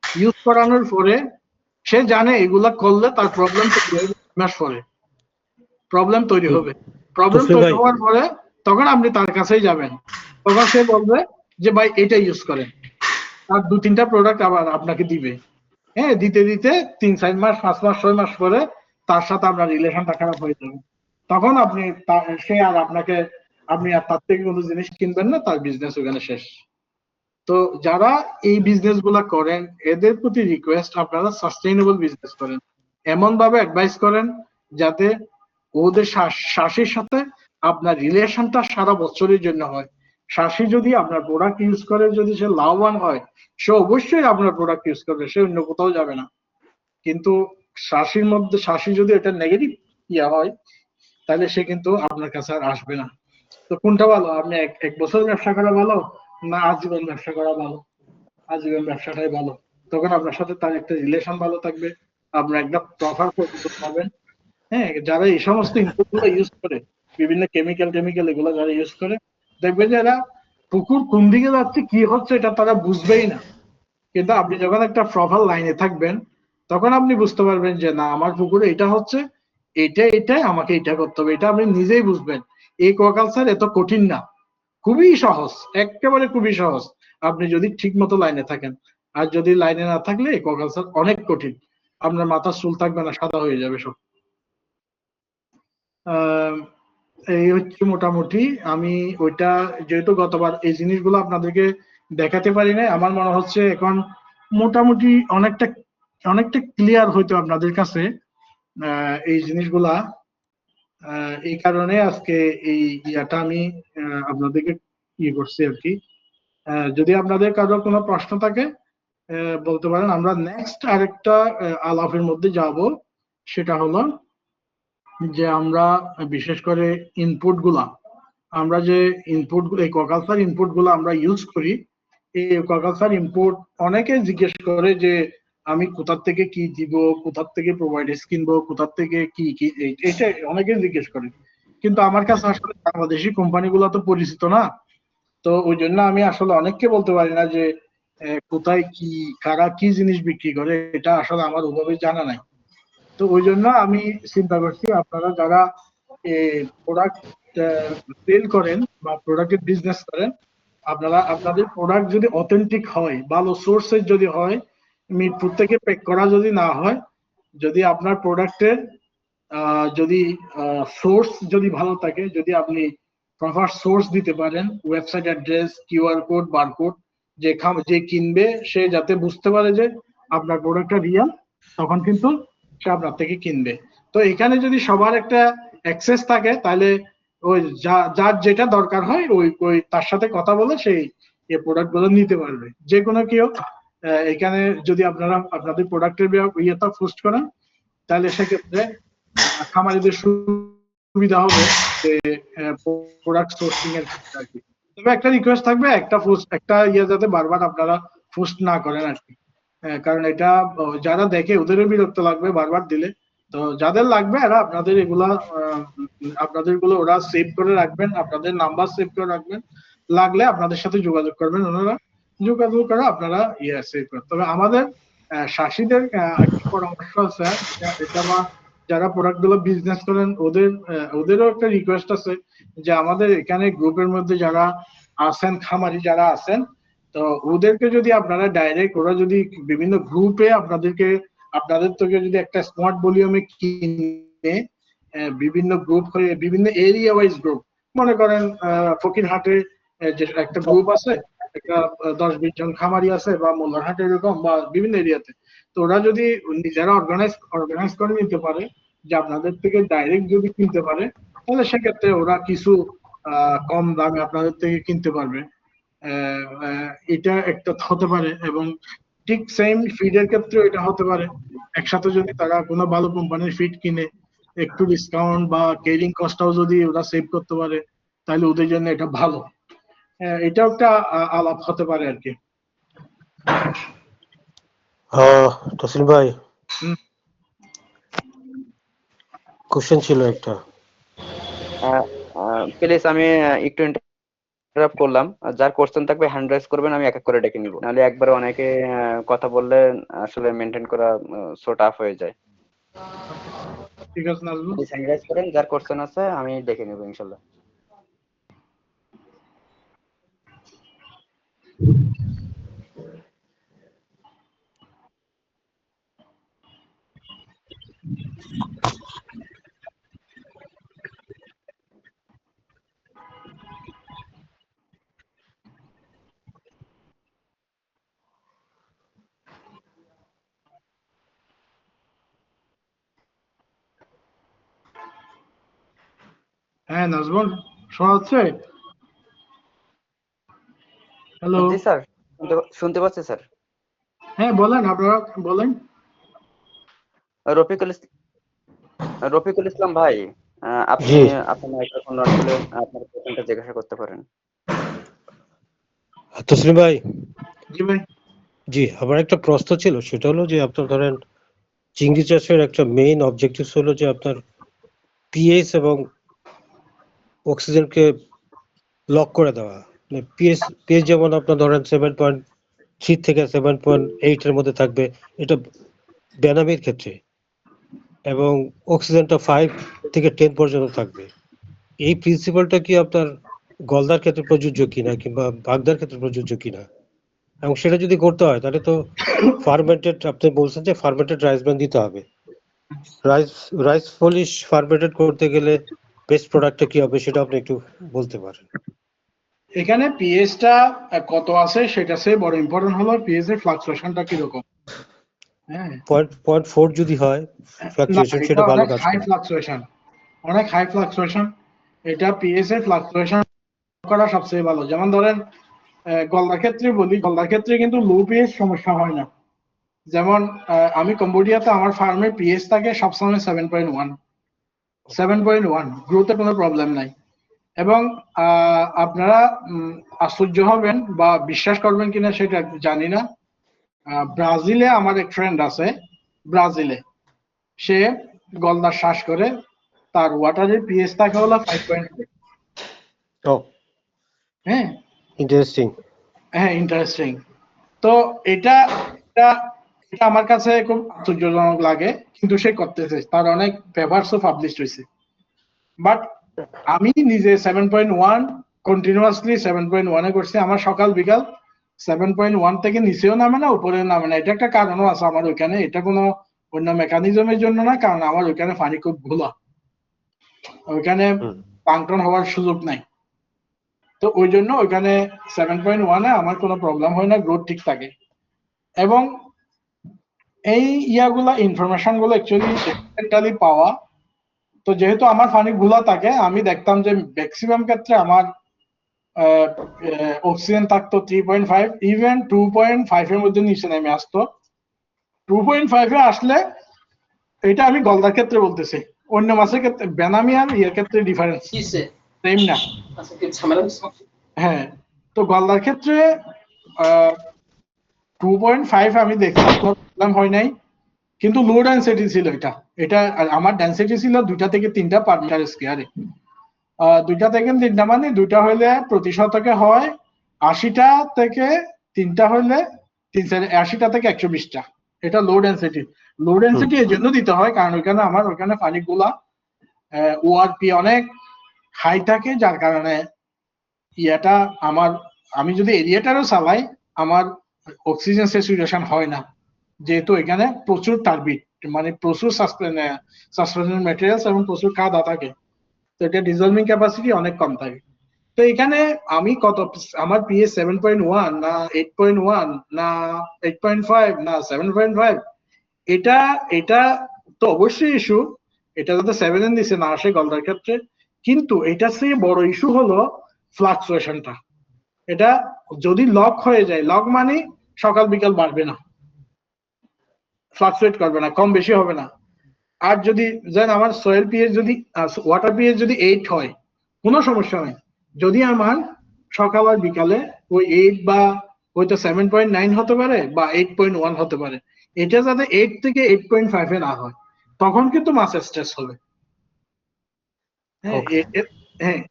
ইউজ করানোর পরে সে জানে এগুলা করলে তার প্রবলেম তৈরি হবে, 2 মাস পরে প্রবলেম তৈরি হবে। প্রবলেম তৈরি হওয়ার পরে তখন আপনি তার কাছেই যাবেন, তখন সে বলবে যে ভাই এটা ইউজ করেন, আর 2-3টা প্রোডাক্ট আবার আপনাকে দিবে। হ্যাঁ, দিতে দিতে 3-4 মাস 5 মাস 6 মাস পরে তার সাথে আপনার রিলেশনটা খারাপ হয়ে যাবে। তখন সে আর আপনি আর তার থেকে কোনো জিনিস কিনবেন না, তার বিজনেস ওখানে শেষ। তো যারা এই বিজনেস গুলা করেন এদের প্রতি রিকোয়েস্ট, আপনারা সাস্টেইনেবল বিজনেস করেন, এমন ভাবে অ্যাডভাইস করেন যাতে ওদের শাসির সাথে আপনার রিলেশনটা সারা বছরের জন্য হয়। শাসি যদি আপনার প্রোডাক্ট ইউজ করে যদি সে লাভবান হয়, সে অবশ্যই আপনার প্রোডাক্ট ইউজ করবে, সে অন্য কোথাও যাবে না। কিন্তু শাসি যদি এটা নেগেটিভ হয় তাহলে সে কিন্তু আপনার কাছে আর আসবে না। তো কোনটা ভালো, আপনি এক বছর ব্যবসা করা ভালো না আজীবন ব্যবসা করা ভালো? আজীবন ব্যবসাটাই ভালো। তখন আপনার সাথে তার একটা রিলেশন ভালো থাকবে, আপনার একটা প্রপার প্রফিট পাবেন। হ্যাঁ, যারা এই সমস্ত ইনপুট গুলো ইউজ করে, বিভিন্ন কেমিক্যাল এগুলো যারা ইউজ করে, দেখবেন যে এরা পুকুর কোন দিকে যাচ্ছে কি হচ্ছে এটা তারা বুঝবেই না। কিন্তু আপনি যখন একটা প্রপার লাইনে থাকবেন তখন আপনি বুঝতে পারবেন যে না, আমার পুকুরে এটা হচ্ছে, এটাই আমাকে এটা করতে হবে, এটা আপনি নিজেই বুঝবেন। এই কোয়াকালচার এত কঠিন না, খুবই সহজ, একেবারে খুবই সহজ, আপনি যদি ঠিক মতো লাইনে থাকেন। আর যদি লাইনে না থাকলে এই কোয়াকালচার অনেক কঠিন, আপনার মাথার চুল থাকবে না, সাদা হয়ে যাবে সব। এই হচ্ছে মোটামুটি। আমি ওইটা যেহেতু গতবার এই জিনিসগুলো আপনাদেরকে দেখাতে পারি না, আমার মনে হচ্ছে এখন মোটামুটি অনেকটা ক্লিয়ার হইতো আপনাদের কাছে এই জিনিসগুলা। এই কারণে আজকে এই ইয়াটা আমি আপনাদেরকে ইয়ে করছি আর কি। যদি আপনাদের কারো কোনো প্রশ্ন থাকে বলতে পারেন। আমরা নেক্সট আরেকটা আলাপের মধ্যে যাব, সেটা হলো যে আমরা বিশেষ করে ইনপুট গুলা, আমরা যে ইনপুট এই কোয়াকালচার ইনপুট গুলা আমরা ইউজ করি, এই কোয়াকালচার ইনপুট অনেকে জিজ্ঞেস করে যে আমি কোথা থেকে কি দিব, কোথা থেকে প্রোভাইডার্স কিনবো, কোথা থেকে কি কি, এটা অনেকে জিজ্ঞেস করে। কিন্তু আমার কাছে আসলে বাংলাদেশি কোম্পানিগুলো তো পরিচিত না, তো ওই জন্য আমি আসলে অনেককে বলতে পারি না যে কোথায় কি কারা কি জিনিস বিক্রি করে, এটা আসলে আমার ওভাবে জানা নাই। তো ওই জন্য আমি চিন্তা করছি আপনারা যারা প্রোডাক্ট সেল করেন বা প্রোডাক্টের বিজনেস করেন, আপনারা আপনাদের প্রোডাক্ট যদি অথেন্টিক হয়, ভালো সোর্সের যদি হয়, মিরপুর থেকে প্যাক করা যদি না হয়, যদি আপনার প্রোডাক্টের যদি সোর্স যদি ভালো থাকে, যদি আপনি প্রপার সোর্স দিতে পারেন, website address, QR code, barcode, যে কিনবে সে যাতে বুঝতে পারে যে আপনার প্রোডাক্টটা রিয়েল, তখন কিন্তু সে আপনার থেকে কিনবে। তো এখানে যদি সবার একটা অ্যাক্সেস থাকে তাহলে ওই যার যেটা দরকার হয় ওই তার সাথে কথা বলে সেই এই প্রোডাক্ট গুলো নিতে পারবে। যে কোনো কেউ এখানে যদি আপনারা আপনাদের প্রোডাক্টের ইয়েটা পোস্ট করেন তাহলে সেক্ষেত্রে খামারিদের সুবিধা হবে যে প্রোডাক্ট সোর্সিং এর ক্ষেত্রে আর কি। তবে একটা রিকোয়েস্ট থাকবে, একটা ইয়ে যাতে বারবার আপনারা পোস্ট না করেন আর কি, কারণ এটা যারা দেখে ওদেরও বিরক্ত লাগবে বারবার দিলে। তো যাদের লাগবে এরা আপনাদের গুলো ওরা সেভ করে রাখবেন, আপনাদের নাম্বার সেভ করে রাখবেন, লাগলে আপনাদের সাথে যোগাযোগ করবেন, ওনারা যোগাযোগ করে আপনারা সেভ করেন। তবে আমাদের শাসিদের একটা পরামর্শ আছে, এটা বা যারা প্রোডাক্ট গুলো বিজনেস করেন ওদেরও একটা রিকোয়েস্ট আছে যে আমাদের এখানে গ্রুপের মধ্যে যারা আছেন, খামারি যারা আছেন, তো ওদেরকে যদি আপনারা ডাইরেক্ট, ওরা যদি বিভিন্ন গ্রুপে আপনাদের থেকে যদি একটা স্মার্ট ভলিউমে কিনে, বিভিন্ন গ্রুপ হয়ে বিভিন্ন এরিয়া ওয়াইজ গ্রুপ, মনে করেন ফকিরহাটে যে একটা গ্রুপ আছে, একটা 10-20 জন খামারি আছে, বা মোল্লারহাটে এরকম, বা বিভিন্ন এরিয়াতে, তো ওরা যদি নিজেরা অর্গানাইজ করে নিতে পারে যে আপনাদের থেকে ডাইরেক্ট যদি কিনতে পারে, তাহলে সেক্ষেত্রে ওরা কিছু কম দামে আপনাদের থেকে কিনতে পারবে। এটা একটা হতে পারে। এবং ঠিক সেম ফিডের ক্ষেত্রে এটা হতে পারে, একসাথে যদি তারা কোনো ভালো কোম্পানির ফিড কিনে একটু ডিসকাউন্ট বা কেরিং কস্টটাও যদি ওরা সেভ করতে পারে তাহলে ওদের জন্য এটা ভালো। এটাও একটা আলাপ হতে পারে আর কি। তসলিম ভাই, কোশ্চেন ছিল একটা। প্লিজ আমি একটু ইন্টারাপ্ট করলাম। আর যার কোশ্চেন থাকবে হ্যান্ড রাইজ করবেন, আমি এক এক করে ডেকে নিব, নাহলে একবারে অনেকে কথা বললে আসলে মেনটেন করা সো টাফ হয়ে যায়। ঠিক আছে নাজমুল। প্লিজ হ্যান্ড রাইজ করেন, যার কোশ্চেন আছে আমি ডেকে নিব ইনশাল্লাহ। হ্যাঁ নাজমুল, শোনা যাচ্ছে? হ্যালো। জি স্যার, শুনতে পাচ্ছি স্যার। হ্যাঁ বলেন, আপনারা বলেন। রফিকুল ইসলাম ভাই, আপনি জি আপনার মাইক্রোফোন অন করে আপনার কোশ্চেনটা জিজ্ঞাসা করতে পারেন। তসলিম ভাই, জি ভাই। জি আমার একটা প্রশ্ন ছিল, সেটা হলো যে আপনার ধরেন চিংড়ি চাষের একটা মেইন অবজেক্টিভ হলো যে আপনার পিএইচ এবং অক্সিজেনকে লক করে দেওয়া। পিএইচ যেমন আপনার ধরেন 7.3 থেকে 7.8 এর মধ্যে থাকবে, এটা বেনামির ক্ষেত্রে, এবং অক্সিজেনটা 5 থেকে 10 পর্যন্ত থাকবে। এই প্রিন্সিপালটা কি আপনার গলদার ক্ষেত্রে প্রযোজ্য কিনা কিংবা বাগদার ক্ষেত্রে প্রযোজ্য কিনা? এবং সেটা যদি করতে হয় তাহলে তো ফার্মেন্টেড, আপনি বলছেন যে ফার্মেন্টেড রাইস ব্রান দিতে হবে। রাইস পলিশ ফার্মেন্টেড করতে গেলে বেস্ট প্রোডাক্টটা কি হবে সেটা আপনি একটু বলতে পারেন। এখানে পিএইচটা কত আছে সেটা সে বড় ইম্পর্টেন্ট হলো পিএইচ এর ফ্লাকচুয়েশনটা কিরকম। হ্যাঁ 0.4 যদি হয় না, ফ্লাকচুয়েশন, এটা সেটা ভালো অনেক কাজ হাই করে। ফ্লাকচুয়েশন, অনেক হাই ফ্লাকচুয়েশন। এটা পিএইচ এর ফ্লাকচুয়েশন করা সবচেয়ে ভালো। যেমন ধরেন গলদার ক্ষেত্রে বলি, গলদার ক্ষেত্রে কিন্তু লো পিএইচ সমস্যা হয় না। যেমন আমি কম্বোডিয়াতে আমার ফার্মে পিএইচ থাকে সবসময় 7.1 গ্রোথে কোনো প্রবলেম নাই। এবং আপনারা আশ্চর্য হবেন বা বিশ্বাস করবেন কিনা সেটা জানি না, ব্রাজিলে আমার এক ফ্রেন্ড আছে, ব্রাজিলে সে গলদার শ্বাস করে, তার ওয়াটারের পিএইচ থাকে হলো 5.4। ও হ্যাঁ ইন্টারেস্টিং। হ্যাঁ ইন্টারেস্টিং। তো এটা এটা এটা আমার কাছে খুব আশ্চর্যজনক লাগে, কিন্তু সে করতেছে, তার অনেক পেপারসও পাবলিশ হয়েছে। বাট আমি নিজে 7.1 কন্টিনিউয়াসলি 7.1 করছি। আমার সকাল বিকাল 7.1 থেকে নিচেও নামে না, উপরেও নামে না। এটা একটা কারণও আছে আমার ওইখানে, এটা কোনো অন্য মেকানিজমের জন্য না, কারণ আমার ওইখানে পানি খুব ঘোলা, ওইখানে প্লাঙ্কটন হওয়ার সুযোগ নাই। তো ওই জন্য ওইখানে 7.1 আমার কোনো প্রবলেম হয় না, গ্রোথ ঠিক থাকে। এবং এই ইয়াগুলা ইনফরমেশন গুলো অ্যাকচুয়ালি পাওয়া। তো যেহেতু আমার পানি গুলা থাকে, আমি দেখতাম যে ম্যাক্সিমাম ক্ষেত্রে আমার অক্সিজেন থাকতো 3.5, ইভেন 2.5 এর মধ্যে নিচে নেমে আসতো। 2.5 এ আসলে, এটা আমি গলদার ক্ষেত্রে বলতেছি, অন্য মাছের ক্ষেত্রে বেনামি আর ইয়ের ক্ষেত্রে ডিফারেন্স সেম না। হ্যাঁ, তো গলদার ক্ষেত্রে 2.5 আমি দেখলাম প্রবলেম হয় নাই, কিন্তু লো ডেন্সিটি ছিল এটা। এটা আমার ডেন্সিটি ছিল 2 থেকে 3 পার মিটার স্কয়ারে। 2 থেকে 3 মানে 2টা হইলে প্রতি শতকে হয় 80টা, থেকে 3টা হইলে 80টা থেকে 120টা। এটা লো ডেন্সিটি। লো ডেন্সিটি এই জন্য দিতে হয় কারণ ওইখানে আমার ওইখানে পানিগুলা ওআরপি অনেক হাই থাকে, যার কারণে ইয়াটা আমার, আমি যদি এরিয়াটারও চালাই আমার অক্সিজেন স্যাচুরেশন হয় না, যেহেতু এখানে প্রচুর টার্বিড, মানে প্রচুর সাসপেনশন ম্যাটেরিয়ালস এবং প্রচুর কাদা থাকে। তো এটা ডিজলভিং ক্যাপাসিটি অনেক কম থাকে। তো এখানে আমি কত, আমার পিএইচ 7.1 না 8.1 না 8.5 না 7.5, এটা এটা তো অবশ্যই ইস্যু। এটা যাতে 7 এর নিচে না আসে গলদার ক্ষেত্রে, কিন্তু এটা চেয়ে বড় ইস্যু হলো ফ্লাকচুয়েশনটা। এটা যদি লক হয়ে যায়, লক মানে সকাল বিকাল বাড়বে না, ফ্লাকচুয়েট করবে না, কম বেশি হবে না। আর যদি আমার সয়েল পিএইচ যদি, ওয়াটার পিএইচ যদি 8 হয়, কোনো সমস্যা নেই। যদি আমার সকাল আর বিকালে ওই 8 বা হয়তো 7.9 হতে পারে বা 8.1 হতে পারে, এটা যাতে 8 থেকে 8.5 এ না হয়, তখন কিন্তু মাছের স্ট্রেস হবে। হ্যাঁ হ্যাঁ,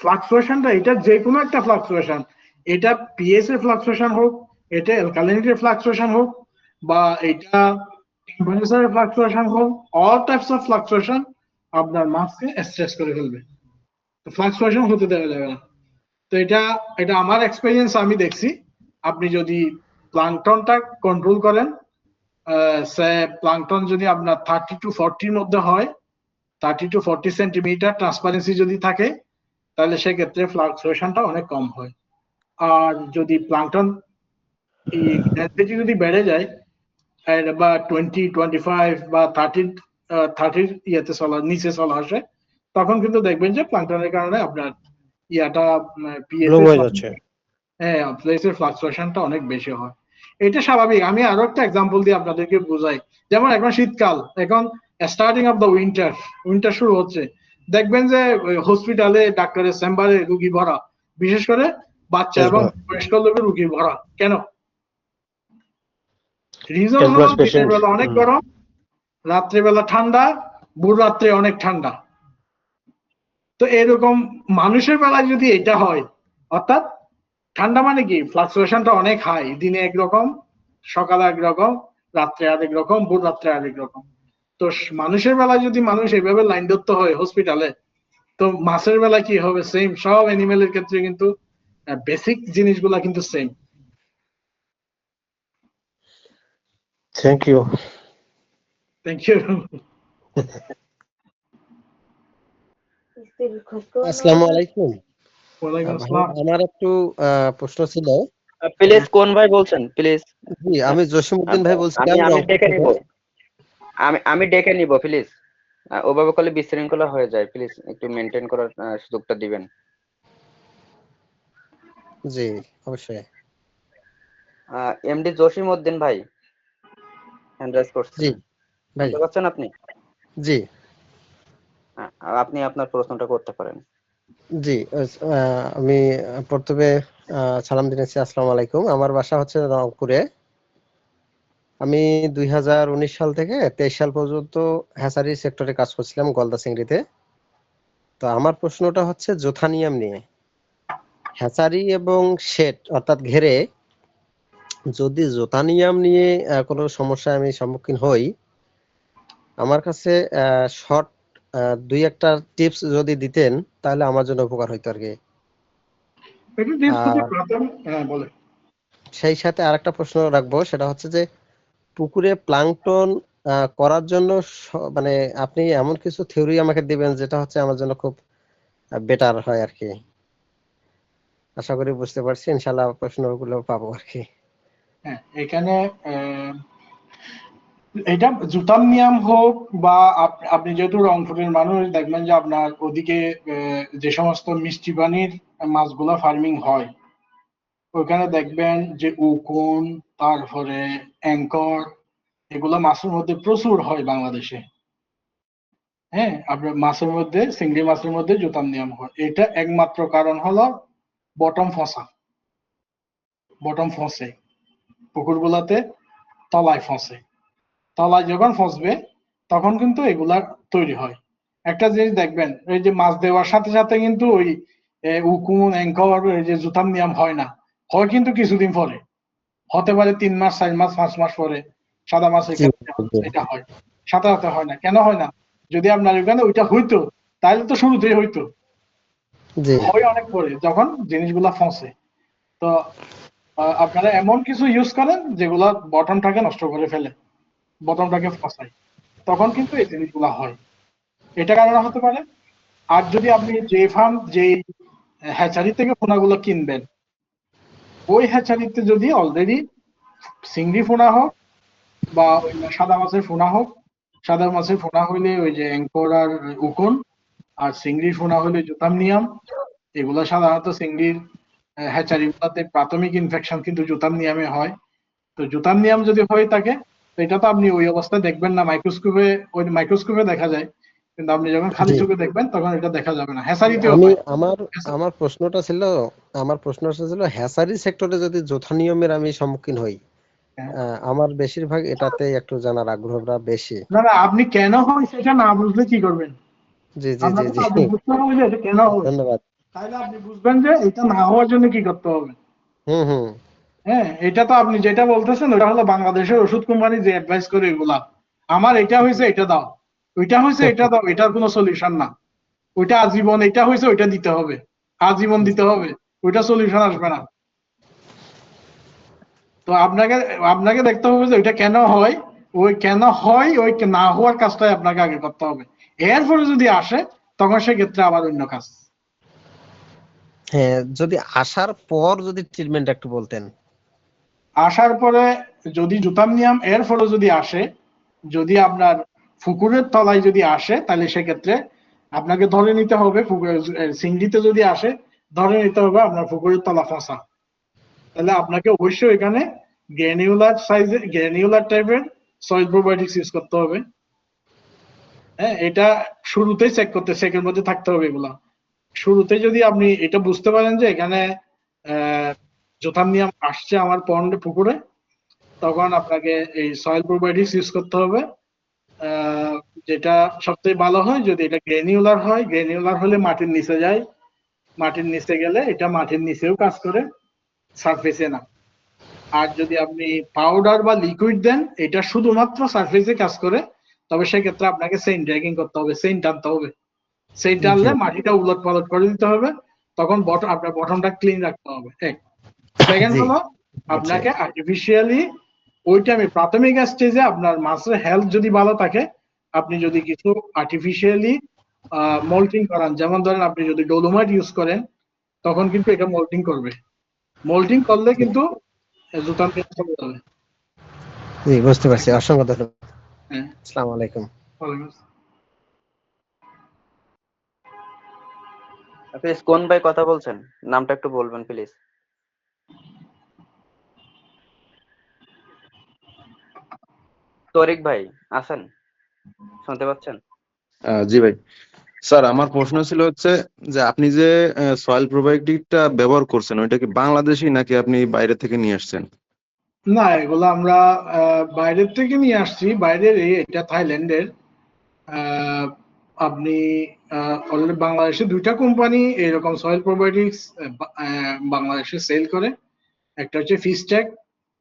ফ্লাকচুয়েশনটা এটা যে কোনো একটা ফ্লাকচুয়েশন, এটা পিএস এর ফ্লাকচুয়েশন হোক, এটা অ্যালকালিনিটির ফ্লাকচুয়েশন হোক, বা এটা টেম্পারেচারের ফ্লাকচুয়েশন হোক, অল টাইপস অফ ফ্লাকচুয়েশন আপনার মাসকে স্ট্রেস করে ফেলবে। তো ফ্লাকচুয়েশন হতে দেওয়া যাবে না। তো এটা এটা আমার এক্সপেরিয়েন্স, আমি দেখছি আপনি যদি প্লাঙ্কটনটা কন্ট্রোল করেন, প্লাঙ্কটন যদি আপনার 30 to 40 এর মধ্যে হয়, 30 to 40 সেন্টিমিটার ট্রান্সপারেন্সি যদি থাকে, তাহলে সেক্ষেত্রে ফ্লাকচুয়েশনটা অনেক কম হয়। আর যদি প্লাঙ্কটন ডেনসিটি যদি বেড়ে যায় বা 20, 25 বা 30 ইয়েতে নিচে চলে আসে, তখন কিন্তু দেখবেন যে প্লাঙ্কটনের কারণে আপনার ইয়াটা পিএস ব্লুম হয়ে যাচ্ছে। হ্যাঁ, প্লেসের ফ্লাকচুয়েশনটা অনেক বেশি হয়। এটা স্বাভাবিক। আমি আরো একটা এক্সাম্পল দিয়ে আপনাদেরকে বোঝাই। যেমন এখন শীতকাল, এখন স্টার্টিং অফ দ্য উইন্টার শুরু হচ্ছে, দেখবেন যে হসপিটালে ডাক্তারের চেম্বারে রুগী ভরা, বিশেষ করে বাচ্চা এবং বয়স্ক লোকের রুগী ভরা। কেন? রিজন হলো দিনের বেলা অনেক গরম, রাত্রেবেলা ঠান্ডা, ভোর রাত্রে অনেক ঠান্ডা। তো এরকম মানুষের বেলায় যদি এটা হয়, অর্থাৎ ঠান্ডা মানে কি, ফ্লাকচুয়েশনটা অনেক হাই, দিনে একরকম, সকালে একরকম, রাত্রে আরেক রকম, ভোর রাত্রে আরেক রকম। তো মানুষের বেলায় যদি মানুষ এইভাবে লাইন ধরতে হয় হসপিটালে, তো মাছের বেলায় কি হবে? সেম। সব অ্যানিমেলের ক্ষেত্রে কিন্তু বেসিক জিনিসগুলা কিন্তু same. Thank you. Thank you. আসসালামু আলাইকুম। ওয়ালাইকুম ভাই, আসসালাম। আমার একটু প্রশ্ন ছিল। প্লিজ কোন ভাই বলছেন প্লিজ? জি, আমি জসিমউদ্দিন ভাই বলছিলাম, আমি রংপুর ডেকে থেকে। নিব, আমি ডেকে নিব প্লিজ। ওভাবে করলে বিশৃঙ্খলা হয়ে যায়, প্লিজ একটু মেনটেন করার সুযোগটা দিবেন। জি, অবশ্যই। এমডি জসিম উদ্দিন ভাই হ্যান্ড রাইজ করছেন, জি ভাই। শুনতে পাচ্ছেন আপনি? জি আপনি আপনার প্রশ্নটা করতে পারেন। জি, আমি প্রথমে সালাম দিয়েছি, আসসালামু আলাইকুম। আমার বাসা হচ্ছে রংপুরে। আমি 2019 সাল থেকে 23 সাল পর্যন্ত হ্যাচারি সেক্টরে কাজ করছিলাম, গলদা চিংড়িতে। তো আমার প্রশ্নটা হচ্ছে জোথানিয়াম নিয়ে। হ্যাচারি এবং শেড অর্থাৎ ঘেরে যদি জোথানিয়াম নিয়ে কোনো সমস্যায় আমি সম্মুখীন হই, আমার কাছে শর্ট 2-1টা টিপস যদি দিতেন তাহলে আমার জন্য উপকার হইতো আর কি। একটু টিপস আর যদি প্রাথমিক, হ্যাঁ বলে। সেই সাথে আরেকটা প্রশ্ন রাখবো, সেটা হচ্ছে যে পুকুরে প্লাঙ্কটন করার জন্য মানে আপনি এমন কিছু থিওরি আমাকে দিবেন যেটা হচ্ছে আমার জন্য খুব বেটার হয় আর কি। আশা করি বুঝতে পারছি, ইনশাল্লাহ প্রশ্নগুলো পাবো আর কি। হ্যাঁ, এখানে এটা জুতানিয়াম হোক বা আপনি যেহেতু রংপুরের মানুষ, দেখবেন যে আপনার ওদিকে যে সমস্ত মিষ্টি পানির মাছগুলা ফার্মিং হয়, ওইখানে দেখবেন যে উকুন, তারপরে অ্যাঙ্কর, এগুলো মাছের মধ্যে প্রচুর হয় বাংলাদেশে। হ্যাঁ, আপনার মাছের মধ্যে, চিংড়ি মাছের মধ্যে জুতানিয়াম হয়। এটা একমাত্র কারণ হলো বটম ফসা, বটম ফসে, পুকুরগুলাতে তলায় ফসে। তলায় যখন ফসবে তখন কিন্তু এগুলা তৈরি হয়। একটা জিনিস দেখবেন, এই যে মাছ দেওয়ার সাথে সাথে কিন্তু ওই উকুন, অ্যাঙ্কর, এই যে জুতানিয়াম হয় না, হয় কিন্তু কিছুদিন পরে, হতে পারে 3 মাস, 4 মাস, 5 মাস পরে সাদা মাছের জি ক্ষেত্রে এটা হয়। সাথে সাথে হয় না। কেন হয় না? যদি আপনার ওখানে ওইটা হইতো তাহলে তো শুরুতেই হইতো। জি হয় অনেক পরে যখন জিনিসগুলা ফসে। তো আপনারা এমন কিছু ইউজ করেন যেগুলা বটমটাকে নষ্ট করে ফেলে, বটমটাকে ফসায়, তখন কিন্তু এই জিনিসগুলা হয়। এটা কারণে হতে পারে। আর যদি আপনি যে ফার্ম, যে হ্যাচারি থেকে পোনাগুলো কিনবেন, ওই হ্যাচারিতে যদি অলরেডি চিংড়ি পোনা হোক বা ওই সাদা মাছের পোনা হোক, সাদা মাছের পোনা হইলে ওই যে অ্যাঙ্কর আর উকুন, আর চিংড়ির পোনা হইলে জুতানিয়াম। এগুলো সাধারণত চিংড়ির হ্যাচারি গুলাতে প্রাথমিক ইনফেকশন কিন্তু জুতানিয়ামে হয়। তো জুতানিয়াম যদি হয়ে থাকে, তো এটা তো আপনি ওই অবস্থায় দেখবেন না, মাইক্রোস্কোপে, ওই মাইক্রোস্কোপে দেখা যায়, কিন্তু আপনি যখন খালি জি চোখে দেখবেন তখন এটা দেখা যাবে না। হ্যাচারিতেও আমি হয়। আমার আমার প্রশ্নটা ছিল, হ্যাচারি সেক্টরে যদি জোথানিয়ামের আমি সম্মুখীন হই, হ্যাঁ। আমার বেশিরভাগ এটাতে একটু জানার আগ্রহটা বেশি। না না, আপনি কেন হয় সেটা না বুঝলে কি করবেন? জি জি জি আপনাকে তো জি আগে বুঝতে হবে যে এটা কেন হয়। ধন্যবাদ। তাহলে আপনি বুঝবেন যে এটা না হওয়ার জন্য কি করতে হবে। হুম হুম হ্যাঁ, এটা তো আপনি যেটা বলতেছেন ওটা হলো বাংলাদেশের ওষুধ কোম্পানি যে অ্যাডভাইস করে এগুলা, আমার এটা হয়েছে এটা দাও, ওইটা হয়েছে এটা দাও, এটার কোনো সলিউশন না। ওইটা আজীবন, এটা হয়েছে ওইটা দিতে হবে, আজীবন দিতে হবে, ওইটা সলিউশন আসবে না। তো আপনাকে আপনাকে দেখতে হবে যে ওইটা কেন হয়, ওই কেন হয়, ওই না হওয়ার কাজটাই আপনাকে আগে করতে হবে। এরপরে যদি আসে তখন সেক্ষেত্রে আবার অন্য কাজ। হ্যাঁ, যদি আসার পর যদি ট্রিটমেন্ট একটু বলতেন। আসার পরে যদি জুতামনিয়াম এর ফলে যদি আসে, যদি আপনার পুকুরের তলায় যদি আসে, তাহলে সেক্ষেত্রে আপনাকে ধরে নিতে হবে, সিঙ্গিতে যদি আসে ধরে নিতে হবে আপনার পুকুরের তলা ফসা। তাহলে আপনাকে অবশ্যই এখানে গ্র্যানিউলার সাইজে, গ্র্যানিউলার টাইপের সয়েল প্রোবায়োটিক্স ইউজ করতে হবে। হ্যাঁ, এটা শুরুতেই চেক করতে, চেকের মধ্যে থাকতে হবে এগুলা। শুরুতে যদি আপনি এটা বুঝতে পারেন যে এখানে জোথামনিয়াম আসছে আমার পন্ডে, পুকুরে, তখন আপনাকে এই সয়েল প্রোবায়োটিক্স ইউজ করতে হবে। যেটা সবথেকে ভালো হয় যদি এটা গ্র্যানিউলার হয়, গ্র্যানিউলার হলে মাটির নিচে যায়, মাটির নিচে গেলে এটা মাটির নিচেও কাজ করে, সারফেসে না। আর যদি আপনি পাউডার বা লিকুইড দেন, এটা শুধুমাত্র সারফেসে কাজ করে, তবে সেক্ষেত্রে আপনাকে সেইন ড্র্যাগিং করতে হবে, সেইন টানতে হবে। সেইন টানলে মাটিটা উলট পালট করে দিতে হবে, তখন আপনার বটমটা ক্লিন রাখতে হবে। এক সেকেন্ড জি হলো আপনাকে আর্টিফিশিয়ালি ওই টাইমে প্রাথমিক স্টেজে আপনার মাছের হেলথ যদি ভালো থাকে, আপনি যদি কিছু আর্টিফিশিয়ালি মোল্টিং করান, যেমন ধরেন আপনি যদি ডোলোমাইট ইউজ করেন, তখন কিন্তু এটা মোল্টিং করবে। মোল্টিং করলে কিন্তু জুতান চলে যাবে। জি, বুঝতে পারছি, অসংখ্য ধন্যবাদ। হ্যাঁ, আসসালামু আলাইকুম। প্লিজ কোন ভাই কথা বলছেন, নামটা একটু বলবেন প্লিজ। তরিক ভাই আছেন, শুনতে পাচ্ছেন? জি ভাই। স্যার, আমার প্রশ্ন ছিল হচ্ছে যে আপনি যে সয়েল প্রোবায়োটিকটা ব্যবহার করছেন ওইটা কি বাংলাদেশি নাকি আপনি বাইরে থেকে নিয়ে আসছেন? না, এগুলো আমরা বাইরের থেকে নিয়ে আসছি, বাইরের, এটা থাইল্যান্ডের। আহ, আপনি অলরেডি বাংলাদেশে দুইটা কোম্পানি এরকম সয়েল প্রোবায়োটিক্স বাংলাদেশে সেল করে। একটা হচ্ছে ফিশটেক,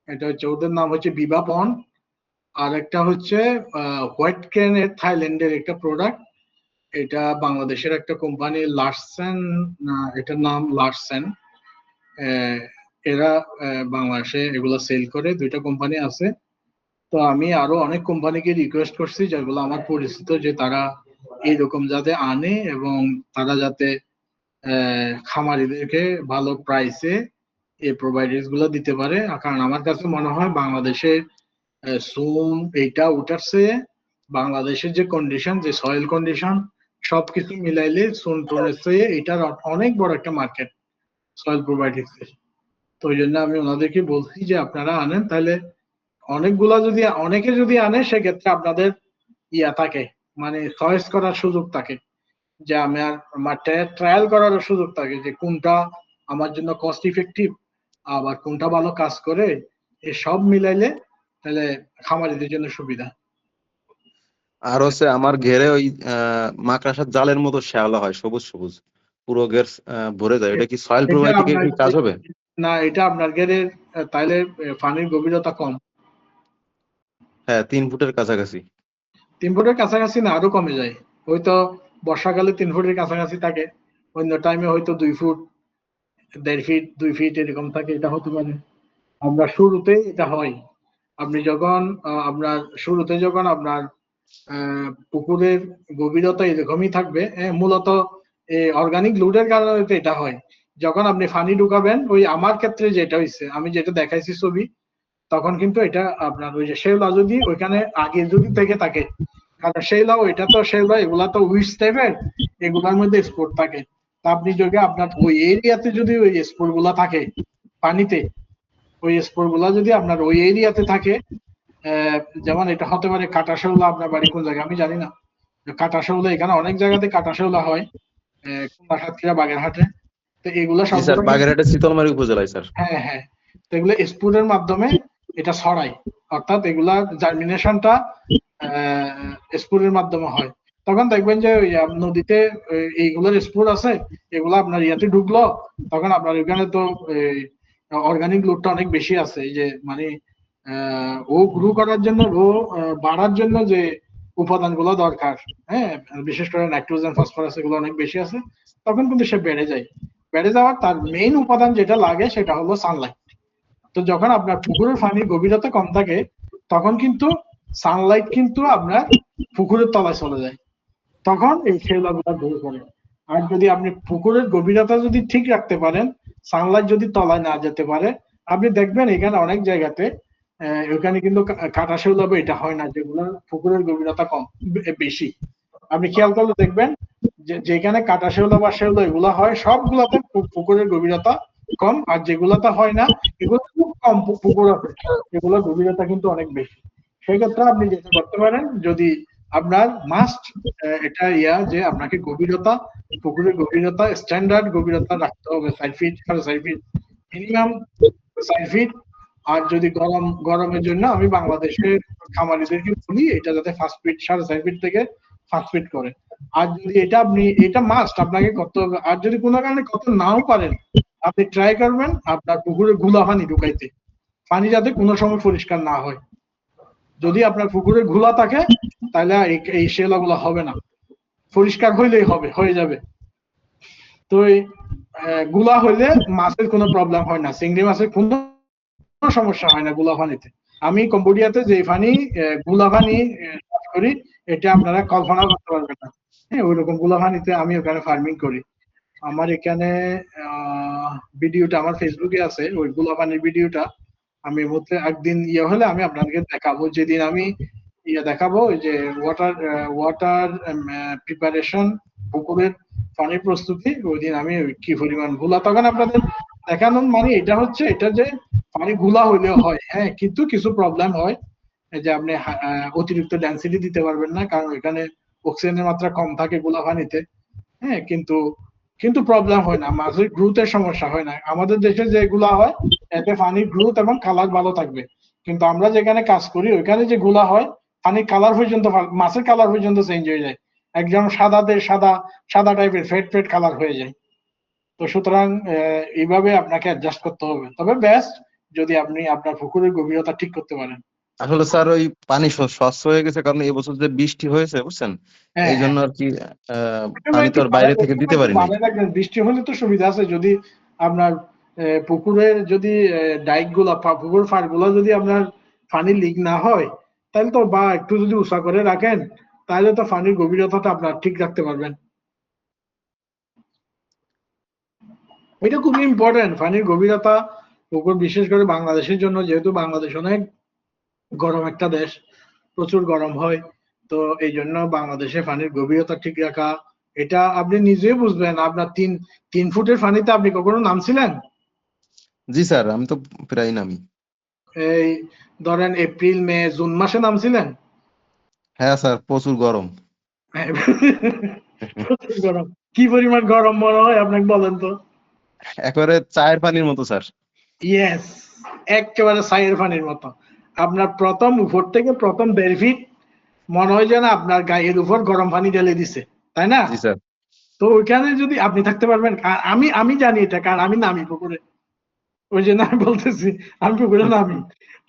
এটা হচ্ছে ওদের নাম হচ্ছে বিবা পন, আর একটা হচ্ছে হোয়াইট ক্রেনের থাইল্যান্ডের একটা প্রোডাক্ট। এটা বাংলাদেশের একটা কোম্পানি লার্সেন, এটার নাম লার্সেন। এরা বাংলাদেশে এগুলো সেল করে, দুইটা কোম্পানি আছে। তো আমি আরো অনেক কোম্পানিকে রিকোয়েস্ট করছি যেগুলো আমার পরিচিত, যে তারা এইরকম যাতে আনে এবং তারা যাতে খামারিদেরকে ভালো প্রাইসে এই প্রোভাইডার্স গুলো দিতে পারে। কারণ আমার কাছে মনে হয় বাংলাদেশে সুন এইটা ওটার চেয়ে বাংলাদেশের যে কন্ডিশন, যে সয়েল কন্ডিশন, সবকিছু মিলাইলে সুন টোনের চেয়ে এটার অনেক বড় একটা মার্কেট সয়েল প্রোভাইডার্স এর। তো ওই জন্য আমি ওনাদেরকে বলছি যে আপনারা আনেন, তাহলে অনেকগুলা যদি অনেকে যদি আনে সেক্ষেত্রে আপনাদের ইয়া থাকে, মানে চয়েস করার সুযোগ থাকে, যে আমার ট্রায়াল করার সুযোগ থাকে যে কোনটা আমার জন্য কস্ট ইফেক্টিভ, আবার কোনটা ভালো কাজ করে। এই সব মিলাইলে তাহলে খামারিদের জন্য সুবিধা। আর হচ্ছে আমার ঘেরে ওই মাকড়সার জালের মতো শ্যাওলা হয়, সবুজ সবুজ, পুরো ঘের ভরে যায়। এটা কি সয়েল এটা প্রোবায়োটিকে আপনার, কি কাজ হবে? না এটা আপনার গেরের তাইলে পানির গভীরতা কম। হ্যাঁ, 3 ফুটের কাছাকাছি। 3 ফুটের কাছাকাছি না, আরো কমে যায়। হয়তো বর্ষাকালে 3 ফুটের কাছাকাছি থাকে, অন্য টাইমে হয়তো 2 ফুট, 1.5 ফিট, 2 ফিট এরকম থাকে, এটা হতে পারে। আমরা শুরুতে এটা হয়, আপনি যখন আপনার শুরুতে যখন আপনার পুকুরের গভীরতা এরকমই থাকবে, মূলত অর্গানিক লুডের কারণে তো এটা হয়। যখন আপনি পানি ঢুকাবেন, ওই আমার ক্ষেত্রে যেটা হয়েছে, আমি যেটা দেখাইছি ছবি, তখন কিন্তু এটা আপনার ওই যে শেওলা যদি ওইখানে আগে যদি থেকে থাকে, কারণ শেওলা, ওইটা তো শেওলা, এগুলা তো উইস টাইপের, এগুলার মধ্যে স্পোর থাকে। তা আপনি যদি আপনার ওই এরিয়াতে যদি ওই স্পোর গুলা থাকে পানিতে, ওই স্পোর গুলা যদি আপনার ওই এরিয়াতে থাকে, যেমন এটা হতে পারে কাটা শেওলা, আপনার বাড়ি কোন জায়গায় আমি জানি না, কাটা শেওলা এখানে অনেক জায়গাতে কাটা শেওলা হয়, খুলনা, সাতক্ষীরা, বাগেরহাটে। তো এগুলা জি স্যার, সবগুলো কিন্তু, বাগেরহাটের শীতলমারি উপজেলায় স্যার। হ্যাঁ হ্যাঁ, তো এগুলো স্পোরের মাধ্যমে এটা ছড়ায়, অর্থাৎ এগুলা জার্মিনেশনটা স্পোরের মাধ্যমে হয়। তখন দেখবেন যে ওই নদীতে এইগুলোর স্পোর আছে, এগুলো আপনার ইয়াতে ঢুকলো, তখন আপনার ওইখানে তো অর্গানিক লোডটা অনেক বেশি আছে, এই যে মানে ও গ্রো করার জন্য, ও বাড়ার জন্য যে উপাদানগুলো দরকার, হ্যাঁ, বিশেষ করে নাইট্রোজেন, ফসফরাস এগুলো অনেক বেশি আছে, তখন কিন্তু সে বেড়ে যায়। বেড়ে যাওয়ার তার মেইন উপাদান যেটা লাগে সেটা হলো সানলাইট। তো যখন আপনার পুকুরের পানির গভীরতা কম থাকে, তখন কিন্তু সানলাইট কিন্তু আপনার পুকুরের তলায় চলে যায়, তখন এই শ্যাওলাগুলো ধরে পড়ে। আর যদি আপনি পুকুরের গভীরতা যদি ঠিক রাখতে পারেন, সানলাইট যদি তলায় না যেতে পারে, আপনি দেখবেন এখানে অনেক জায়গাতে ওখানে কিন্তু কাটা শ্যাওলা বা এটা হয় না, যেগুলো পুকুরের গভীরতা কম বেশি। আপনি খেয়াল করলে দেখবেন যে যেখানে কাটা শ্যাওলা বা শ্যাওলা এগুলো হয়, সবগুলাতে পুকুরের গভীরতা কম, আর যেগুলাতে হয় না এগুলো খুব কম পুকুর আছে, এগুলোর গভীরতা কিন্তু অনেক বেশি। সেক্ষেত্রে আপনি যেটা করতে পারেন, যদি আপনার মাস্ট এটা যে আপনাকে গভীরতা, পুকুরের গভীরতা, স্ট্যান্ডার্ড গভীরতা রাখতে হবে 4 ফিট, 4.5 ফিট, মিনিমাম 4 ফিট। আর যদি গরমের জন্য আমি বাংলাদেশের খামারিদেরকে বলি এটা যাতে 5 ফিট, 4.5 ফিট থেকে 5 ফিট করে। আর যদি এটা মাস্ট আপনাকে করতে হবে। আর যদি কোনো কারণে করতে নাও পারেন, আপনি ট্রাই করবেন আপনার পুকুরে ঘোলা পানি ঢুকাইতে, পানি যাতে কোনো সময় পরিষ্কার না হয়। যদি আপনার পুকুরে ঘোলা থাকে, তাহলে এই শ্যাওলাগুলো হবে না, পরিষ্কার হইলেই হয়ে যাবে। তো গুলা হইলে মাছের কোনো প্রবলেম হয় না, চিংড়ি মাছের কোনো সমস্যা হয় না গুলা পানিতে। আমি কম্বোডিয়াতে যে পানি গুলা পানি চাষ করি, এটা আপনারা কল্পনা করতে পারবেন না। হ্যাঁ, ওইরকম গুলা পানিতে আমি ওখানে ফার্মিং করি। আমার এখানে ভিডিওটা আমার ফেসবুকে আছে, ওই গুলা পানির ভিডিওটা। আমি মুহূর্তে একদিন হলে আমি আপনাদেরকে দেখাবো, যেদিন আমি দেখাবো ওই যে ওয়াটার প্রিপারেশন, পুকুরের পানির প্রস্তুতি, ওই দিন আমি কি পরিমাণ গুলা, তখন আপনাদের দেখানোর মানে এটা হচ্ছে, এটা যে পানি গুলা হইলেও হয়, হ্যাঁ, কিন্তু কিছু প্রবলেম হয়, যে আপনি অতিরিক্ত ডেন্সিটি দিতে পারবেন না, কারণ এখানে অক্সিজেনের মাত্রা কম থাকে গুলা পানিতে। হ্যাঁ, কিন্তু প্রবলেম হয় না, মাছের গ্রোথের সমস্যা হয় না। আমাদের দেশে যেগুলা হয়, এতে পানির গ্রোথ এবং কালার ভালো থাকবে, কিন্তু আমরা যেখানে কাজ করি ওইখানে যেগুলা হয়, পানির কালার পর্যন্ত, মাছের কালার পর্যন্ত চেঞ্জ হয়ে যায়, একদম সাদা টাইপের ফেড কালার হয়ে যায়। তো সুতরাং এইভাবে আপনাকে অ্যাডজাস্ট করতে হবে। তবে বেস্ট যদি আপনি আপনার পুকুরের গভীরতা ঠিক করতে পারেন। আসলে স্যার ওই পানি স্বচ্ছ হয়ে গেছে, কারণ এবছর যে বৃষ্টি হয়েছে বুঝছেন, হ্যাঁ, এই জন্য হ্যাঁ, আর কি পানি তো আর বাইরে থেকে দিতে পারি নাই। বৃষ্টি হলে তো সুবিধা আছে, যদি আপনার পুকুরের যদি ডাইক গুলা, পুকুর ফার গুলা যদি আপনার পানি লিক না হয়, তাহলে তো, বা একটু যদি উঁচা করে রাখেন, তাহলে তো পানির গভীরতাটা আপনার ঠিক রাখতে পারবেন। এটা খুবই ইম্পর্টেন্ট, পানির গভীরতা। পুকুর বিশেষ করে বাংলাদেশের জন্য, যেহেতু বাংলাদেশ অনেক গরম একটা দেশ, প্রচুর গরম হয়, তো এই জন্য বাংলাদেশে পানির গভীরতা ঠিক রাখা, এটা আপনি নিজেই বুঝবেন। আপনার 3 ফুটের পানিতে আপনি কখনো নামছিলেন? জি স্যার, আমি তো প্রায় নামি। এই ধরেন এপ্রিল, মে, জুন মাসে নামছিলেন? হ্যাঁ স্যার, প্রচুর গরম। প্রচুর গরম। কি পরিমাণ গরম মনে হয় আপনাকে বলেন তো? একেবারে চায়ের পানির মতো স্যার। ইয়েস, একেবারে ছাইয়ের পানির মতো। আপনার প্রথম উপর থেকে প্রথম 1.5 ফিট মনে হয় যেন আপনার গায়ের উপর গরম পানি ঢেলে দিছে, তাই না? জি স্যার। তো ওইখানে যদি আপনি থাকতে পারবেন, আমি জানি এটা, কারণ আমি নামি পুকুরে, ওই জন্য আমি বলতেছি, আমি পুকুরে নামি,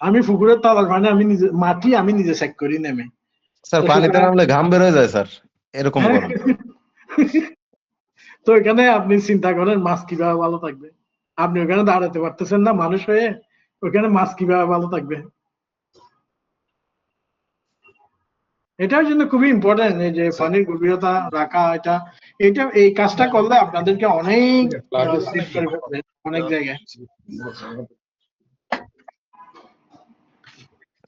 আমি পুকুরের তলার পানি আমি নিজে, মাটি আমি নিজে চেক করি নেমে। স্যার তো পানিতে সুতরাং নামলে ঘাম বের হয়ে যায় স্যার, এরকম গরম। তো এখানে আপনি চিন্তা করেন মাছ কিভাবে ভালো থাকবে। আপনি ওখানে দাঁড়াতে পারতেছেন না মানুষ হয়ে, ওখানে মাছ কিভাবে ভালো থাকবে। এটার জন্য খুবই ইম্পর্টেন্ট এই যে পানির গভীরতা রাখা। এই কাজটা করলে আপনাদেরকে অনেক সেভ করে ফেলবে অনেক জায়গায়।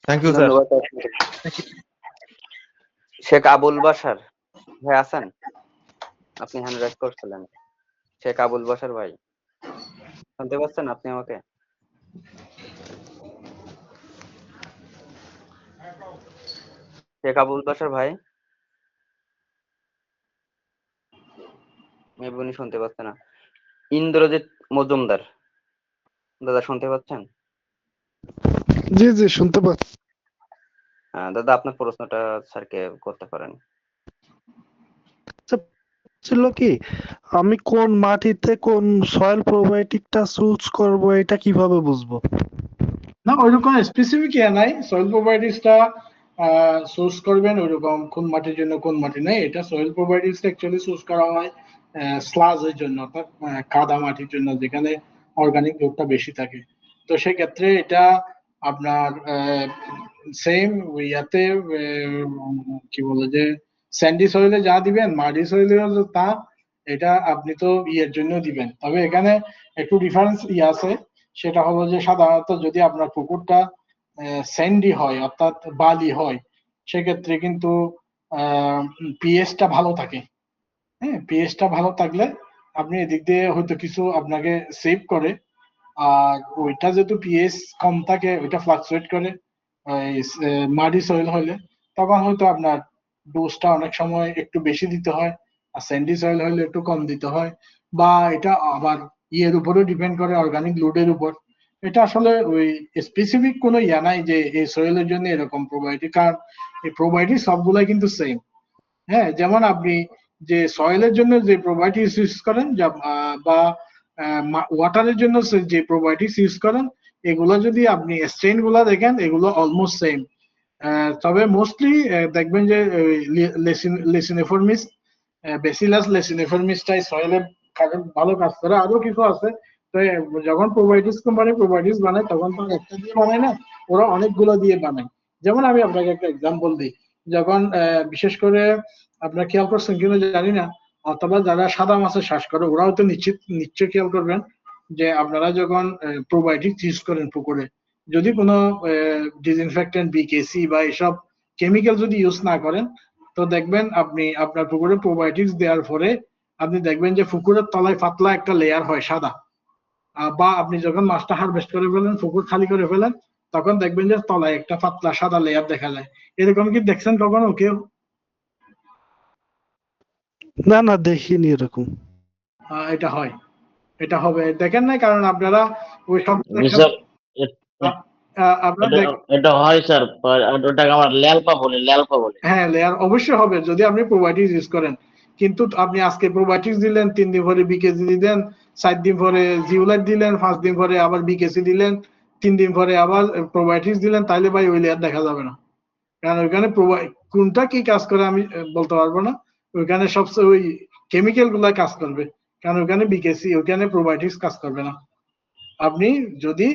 Thank you sir. ধন্যবাদ আপনাকে। শেখ আবুল বাশার ভাই আছেন? আপনি হ্যান্ড রাইজ করছিলেন। শেখ আবুল বাশার ভাই, শুনতে পাচ্ছেন আপনি আমাকে? শেখ আবুল বাশার ভাই, মেবুনি শুনতে পাচ্ছে না। ইন্দ্রজিৎ মজুমদার দাদা, শুনতে পাচ্ছেন? জি জি শুনতে পাচ্ছি। দাদা, আপনার প্রশ্নটা স্যারকে করতে পারেন। ছিল কি আমি কোন মাটিতে কোন সয়েল প্রোবায়োটিকটা চুজ করব এটা কিভাবে বুঝবো? না, ওইরকম স্পেসিফিক ইয়া নাই। সয়েল প্রোবায়োটিক্সটা সোর্স করবেন ওইরকম কোন মাটির জন্য কোন মাটি নাই। এটা সয়েল প্রোবায়োটিক্স অ্যাকচুয়ালি সোর্স করা হয় স্লাজের জন্য, অর্থাৎ কাদা মাটির জন্য, যেখানে অর্গানিক লোডটা বেশি থাকে। তো সেক্ষেত্রে এটা আপনার সেম ইয়াতে কি বলে যে স্যান্ডি সয়েলে যা দিবেন মাটি সয়েলে তা, এটা আপনি তো ইয়ের জন্য দিবেন। তবে এখানে একটু ডিফারেন্স ইয়ে আছে, সেটা হলো যে সাধারণত যদি আপনার পুকুরটা স্যান্ডি হয় অর্থাৎ বালি হয়, সেক্ষেত্রে কিন্তু পিএইচটা ভালো থাকে। হ্যাঁ, পিএইচটা ভালো থাকলে আপনি এদিক দিয়ে হয়তো কিছু আপনাকে সেভ করে। আর ওইটা যেহেতু পিএইচ কম থাকে, ওইটা ফ্লাকচুয়েট করে মাটি সয়েল হলে, তখন হয়তো আপনার ডোজটা অনেক সময় একটু বেশি দিতে হয়, আর স্যান্ডি সয়েল হলে একটু কম দিতে হয়। বা এটা আবার ইয়ের উপরেও ডিপেন্ড করে, অর্গানিক লোডের উপর। এটা আসলে ওই স্পেসিফিক কোনো ইয়া নাই যে এই সয়েলের জন্য এরকম প্রোবায়োটিক, কারণ এই প্রোবায়োটিক সবগুলাই কিন্তু সেম। হ্যাঁ, যেমন আপনি যে সয়েলের জন্য যে প্রোবায়োটিক্স ইউজ করেন বা ওয়াটারের জন্য যে প্রোবায়োটিক্স ইউজ করেন, এগুলো যদি আপনি স্ট্রেন গুলা দেখেন, এগুলো অলমোস্ট সেম। তবে মোস্টলি দেখবেন যে লেসিনিফর্মিস, বেসিলাস লেসিনিফর্মিসটাই সয়েলের কারণ ভালো কাজ করে। আরো কিছু আছে। তো যখন প্রোবায়োটিক্স কোম্পানি প্রোবায়োটিক্স বানায়, তখন তো একটা দিয়ে বানায় না, ওরা অনেকগুলো দিয়ে বানায়। যেমন আমি আপনাকে একটা এক্সাম্পল দিই, যখন বিশেষ করে আপনারা খেয়াল করছেন কিনা জানি না, অথবা যারা সাদা মাছের চাষ করে ওরাও তো নিশ্চয় খেয়াল করবেন যে আপনারা যখন প্রোবায়োটিক্স ইউজ করেন পুকুরে, যদি কোনো ডিসইনফেক্টেন্ট বিকেসি বা এসব কেমিক্যাল যদি ইউজ না করেন, তো দেখবেন আপনি আপনার পুকুরে প্রোবায়োটিক্স দেওয়ার পরে আপনি দেখবেন যে পুকুরের তলায় পাতলা একটা লেয়ার হয় সাদা। বা আপনি যখন মাছটা হারভেস্ট করে ফেলেন, পুকুর খালি করে ফেলেন, তখন দেখবেন যে তলায় একটা পাতলা সাদা লেয়ার দেখা যায়। এরকম কি দেখছেন কখনো কেউ? না না, দেখিনি এরকম। এটা হয়, এটা হবে, দেখেন না, কারণ আপনারা ওই সব জি স্যার, আপনারা এটা হয় স্যার, ওটাকে আমার ল্যালপা বলে। হ্যাঁ, লেয়ার অবশ্যই হবে যদি আপনি প্রোবায়োটিক্স ইউজ করেন। কিন্তু আপনি আজকে প্রোবায়োটিক্স দিলেন, 3 দিন পরে বিকেসি দিলেন, 4 দিন পরে জিওলাইট দিলেন, 5 দিন পরে আবার বিকেসি দিলেন, 3 দিন পরে আবার প্রোবায়োটিক্স দিলেন, তাইলে ভাই ওই লেয়ার দেখা যাবে না। কারণ ওইখানে কোনটা কি কাজ করে আমি বলতে পারবো না। ওইখানে সবচেয়ে ওই কেমিক্যাল গুলা কাজ করবে, কারণ ওইখানে বিকেসি, ওইখানে প্রোবায়োটিক্স কাজ করবে না। আপনি যদি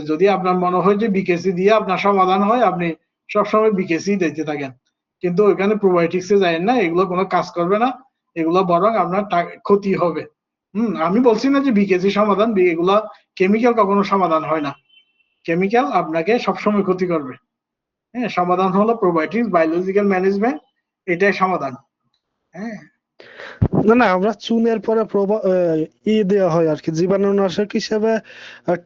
যদি আপনার মনে হয় যে বিকেসি দিয়ে আপনার সমাধান হয়, আপনি সবসময় বিকেসি দিতে থাকেন, কিন্তু ওইখানে প্রোবায়োটিক্সে যায় না, এগুলো কোনো কাজ করবে না, এগুলো বরং আপনার ক্ষতি হবে। আমি বলছি না যে বিকেসি সমাধান, এগুলা কেমিক্যাল কখনো সমাধান হয় না, কেমিক্যাল আপনাকে সবসময় ক্ষতি করবে। হ্যাঁ, সমাধান হলো প্রোবায়োটিক্স, বায়োলজিক্যাল ম্যানেজমেন্ট, এটাই সমাধান। হ্যাঁ, না না, আমরা চুনের পরে দেওয়া হয় আর কি, জীবাণুনাশক হিসেবে